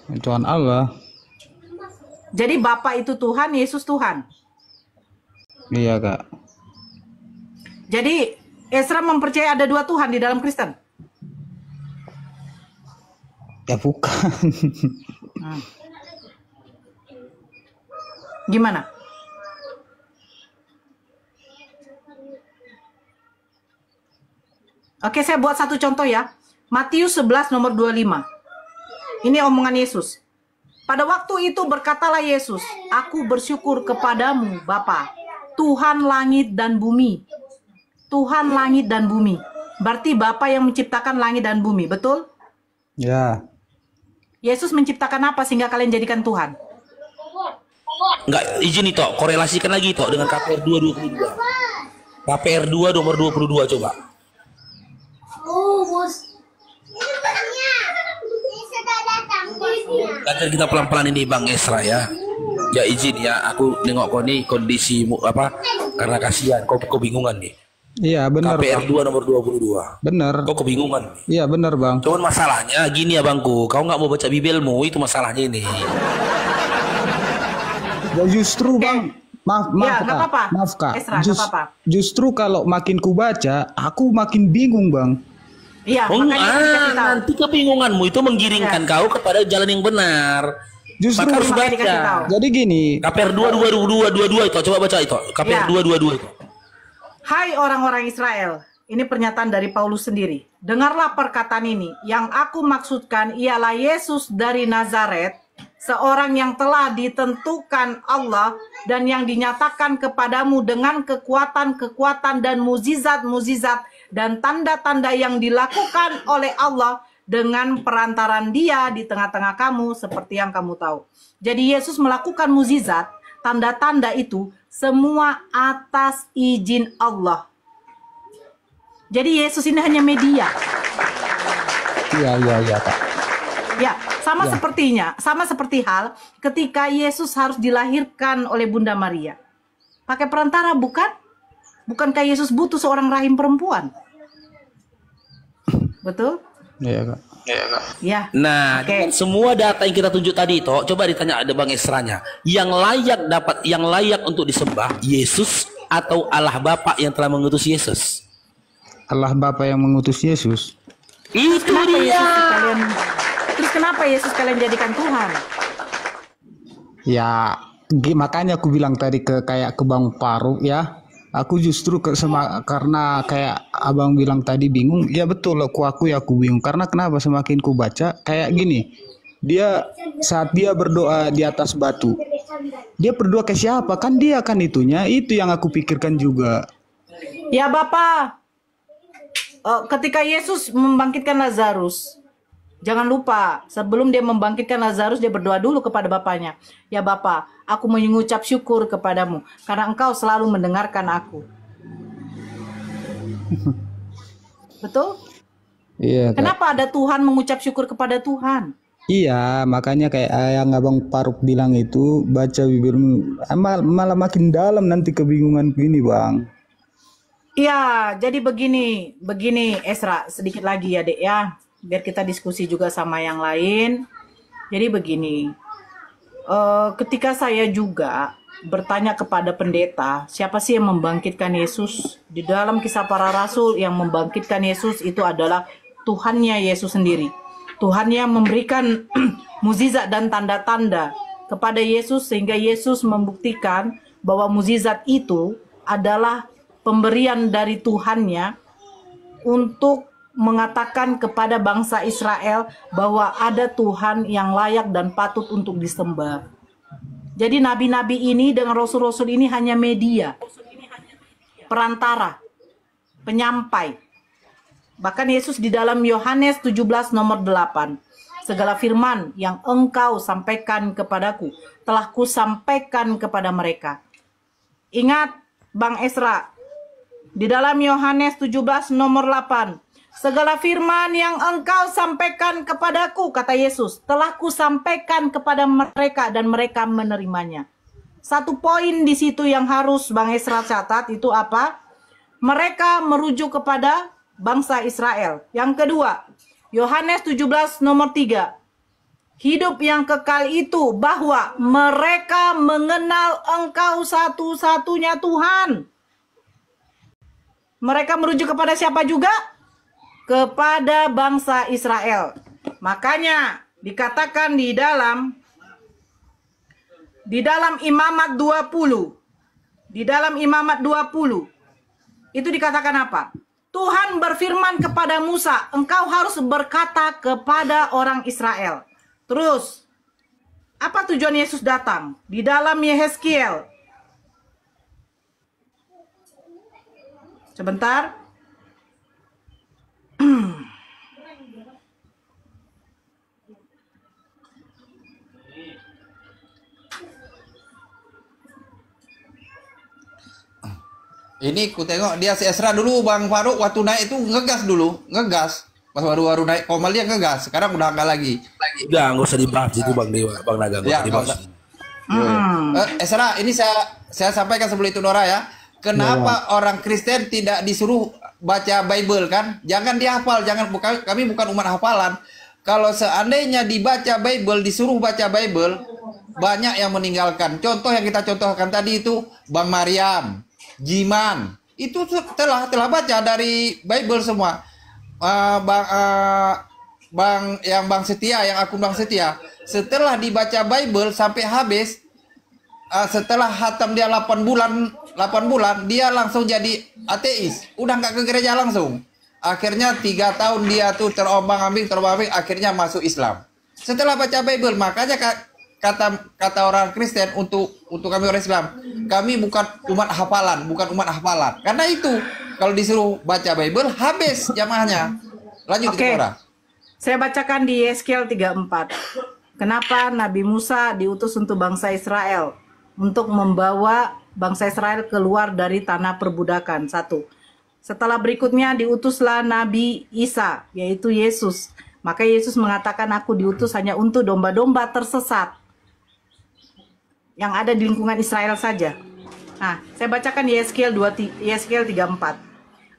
Speaker 2: Tuhan Allah.
Speaker 1: Jadi Bapa itu Tuhan, Yesus Tuhan.
Speaker 2: Iya, Kak.
Speaker 1: Jadi Esra mempercayai ada 2 Tuhan di dalam Kristen.
Speaker 2: Ya bukan.
Speaker 1: Gimana? Oke, saya buat satu contoh ya. Matius 11 nomor 25. Ini omongan Yesus. Pada waktu itu berkatalah Yesus, aku bersyukur kepadamu Bapa, Tuhan langit dan bumi. Tuhan langit dan bumi. Berarti Bapa yang menciptakan langit dan bumi, betul?
Speaker 2: Ya.
Speaker 1: Yesus menciptakan apa sehingga kalian jadikan Tuhan?
Speaker 4: Enggak, izin itu, korelasikan lagi itu dengan KPR 222. KPR 2 nomor 22 coba. Agar kita pelan-pelan ini Bang Esra ya. Ya izin ya, aku nengok kau nih kondisimu apa? Karena kasihan, kau kebingungan nih.
Speaker 2: Iya benar.
Speaker 4: KPR 2 nomor 22.
Speaker 2: Benar.
Speaker 4: Kau kebingungan nih.
Speaker 2: Iya benar Bang.
Speaker 4: Cuman masalahnya gini ya Bangku, kau nggak mau baca Bibelmu, itu masalahnya ini.
Speaker 2: Ya justru Bang, maaf
Speaker 1: Ya, nggak
Speaker 2: Kak.
Speaker 1: apa-apa.
Speaker 2: Maaf Kak.
Speaker 1: Esra, nggak apa-apa.
Speaker 2: Justru kalau makin ku baca, aku makin bingung Bang.
Speaker 1: Iya, makanya kita kasih tahu.
Speaker 4: Nanti kebingunganmu itu menggiringkan kau kepada jalan yang benar.
Speaker 2: Justru
Speaker 4: Maka harus
Speaker 1: makanya dikasih tahu.
Speaker 2: Jadi gini.
Speaker 4: KPR 2 itu, coba baca itu. KPR 2 itu.
Speaker 1: Hai orang-orang Israel, ini pernyataan dari Paulus sendiri. Dengarlah perkataan ini. Yang aku maksudkan ialah Yesus dari Nazaret, seorang yang telah ditentukan Allah dan yang dinyatakan kepadamu dengan kekuatan-kekuatan dan mukjizat-mukjizat dan tanda-tanda yang dilakukan oleh Allah dengan perantaran Dia di tengah-tengah kamu seperti yang kamu tahu. Jadi Yesus melakukan mukjizat tanda-tanda itu semua atas izin Allah. Jadi Yesus ini hanya media.
Speaker 2: Iya, Kak.
Speaker 1: Ya, sama
Speaker 2: Ya.
Speaker 1: sama seperti hal ketika Yesus harus dilahirkan oleh Bunda Maria. Pakai perantara bukan? Bukankah Yesus butuh seorang rahim perempuan? Betul?
Speaker 2: Iya, Kak.
Speaker 1: Ya.
Speaker 4: Nah,
Speaker 1: Oke.
Speaker 4: dengan semua data yang kita tunjuk tadi itu, coba ditanya ada Bang Esranya, yang layak untuk disembah Yesus atau Allah Bapa yang telah mengutus Yesus?
Speaker 2: Allah Bapa yang mengutus Yesus.
Speaker 4: Itu
Speaker 1: Terus kenapa Yesus kalian jadikan Tuhan?
Speaker 2: Ya, makanya aku bilang tadi kayak ke Bang Faruk ya. Aku justru karena kayak abang bilang tadi bingung. Ya betul, aku bingung. Karena kenapa semakin ku baca kayak gini. Saat dia berdoa di atas batu, dia berdoa ke siapa? Kan dia kan itunya. Itu yang aku pikirkan juga.
Speaker 1: Ya Bapak, ketika Yesus membangkitkan Lazarus, jangan lupa sebelum dia membangkitkan Lazarus dia berdoa dulu kepada Bapaknya. Ya Bapa, aku mengucap syukur kepadamu karena Engkau selalu mendengarkan aku. Betul?
Speaker 2: Iya. Kak.
Speaker 1: Kenapa ada Tuhan mengucap syukur kepada Tuhan?
Speaker 2: Iya, makanya kayak yang abang Faruk bilang itu baca bibirmu malah makin dalam nanti kebingungan ini bang.
Speaker 1: Iya, jadi begini Esra, sedikit lagi ya Dek ya, biar kita diskusi juga sama yang lain. Jadi begini, ketika saya juga bertanya kepada pendeta, siapa sih yang membangkitkan Yesus? Di dalam Kisah Para Rasul yang membangkitkan Yesus itu adalah Tuhannya Yesus sendiri. Tuhannya memberikan mukjizat dan tanda-tanda kepada Yesus sehingga Yesus membuktikan bahwa mukjizat itu adalah pemberian dari Tuhannya untuk mengatakan kepada bangsa Israel bahwa ada Tuhan yang layak dan patut untuk disembah. Jadi nabi-nabi ini dengan rasul-rasul ini hanya media, perantara, penyampai. Bahkan Yesus di dalam Yohanes 17 nomor 8, segala firman yang engkau sampaikan kepadaku telah kusampaikan kepada mereka. Ingat Bang Esra, di dalam Yohanes 17 nomor 8, segala firman yang engkau sampaikan kepadaku, kata Yesus, telah kusampaikan kepada mereka dan mereka menerimanya. Satu poin di situ yang harus Bang Esra catat itu apa? Mereka merujuk kepada bangsa Israel. Yang kedua, Yohanes 17 nomor 3. Hidup yang kekal itu bahwa mereka mengenal engkau satu-satunya Tuhan. Mereka merujuk kepada siapa juga? Kepada bangsa Israel. Makanya dikatakan di dalam Imamat 20. Di dalam Imamat 20 itu dikatakan apa? Tuhan berfirman kepada Musa, engkau harus berkata kepada orang Israel. Terus, apa tujuan Yesus datang? Di dalam Yehezkiel. Sebentar.
Speaker 3: Ini ku tengok dia si Esra dulu Bang Faruk waktu naik itu ngegas dulu, ngegas. Pas baru naik Komal dia ngegas, sekarang udah enggak lagi.
Speaker 4: Udah nggak usah dibahas itu Bang Dewa, Bang Naga, nggak
Speaker 3: Ya,
Speaker 4: usah dibahas.
Speaker 3: Esra, ini saya sampaikan sebelum itu Nora ya. Kenapa orang Kristen tidak disuruh baca Bible kan? Jangan dihafal, kami bukan umat hafalan. Kalau seandainya dibaca Bible, disuruh baca Bible, banyak yang meninggalkan. Contoh yang kita contohkan tadi itu Bang Mariam, Jiman, itu telah baca dari Bible semua. Bang Setia, yang akun Bang Setia, setelah dibaca Bible sampai habis, setelah hatam dia 8 bulan dia langsung jadi ateis, udah nggak ke gereja langsung. Akhirnya 3 tahun dia tuh terombang-ambing, akhirnya masuk Islam setelah baca Bible. Makanya kata orang Kristen untuk kami orang Islam, kami bukan umat hafalan, karena itu kalau disuruh baca Bible habis jamaahnya. Lanjut.
Speaker 1: Oke. Saya bacakan di Yehezkiel 34. Kenapa Nabi Musa diutus untuk bangsa Israel? untuk membawa bangsa Israel keluar dari tanah perbudakan. 1. Setelah berikutnya diutuslah Nabi Isa, yaitu Yesus. Maka Yesus mengatakan, aku diutus hanya untuk domba-domba tersesat yang ada di lingkungan Israel saja. Nah, saya bacakan Yeskiel 3:4.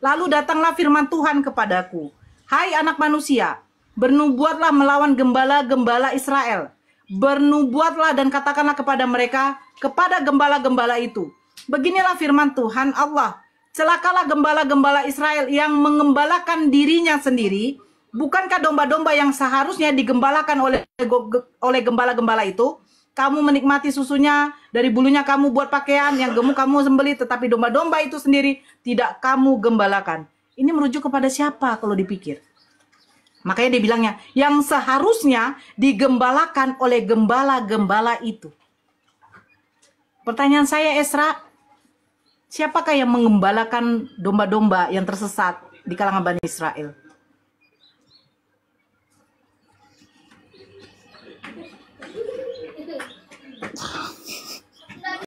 Speaker 1: Lalu datanglah firman Tuhan kepadaku, hai anak manusia, bernubuatlah melawan gembala-gembala Israel. Bernubuatlah dan katakanlah kepada mereka, kepada gembala-gembala itu, beginilah firman Tuhan Allah, celakalah gembala-gembala Israel yang mengembalakan dirinya sendiri. Bukankah domba-domba yang seharusnya digembalakan oleh gembala-gembala itu? Kamu menikmati susunya, dari bulunya kamu buat pakaian, yang gemuk kamu sembelih, tetapi domba-domba itu sendiri tidak kamu gembalakan. Ini merujuk kepada siapa kalau dipikir? Makanya dia bilangnya, yang seharusnya digembalakan oleh gembala-gembala itu. Pertanyaan saya, Esra, siapakah yang mengembalakan domba-domba yang tersesat di kalangan Bani Israel?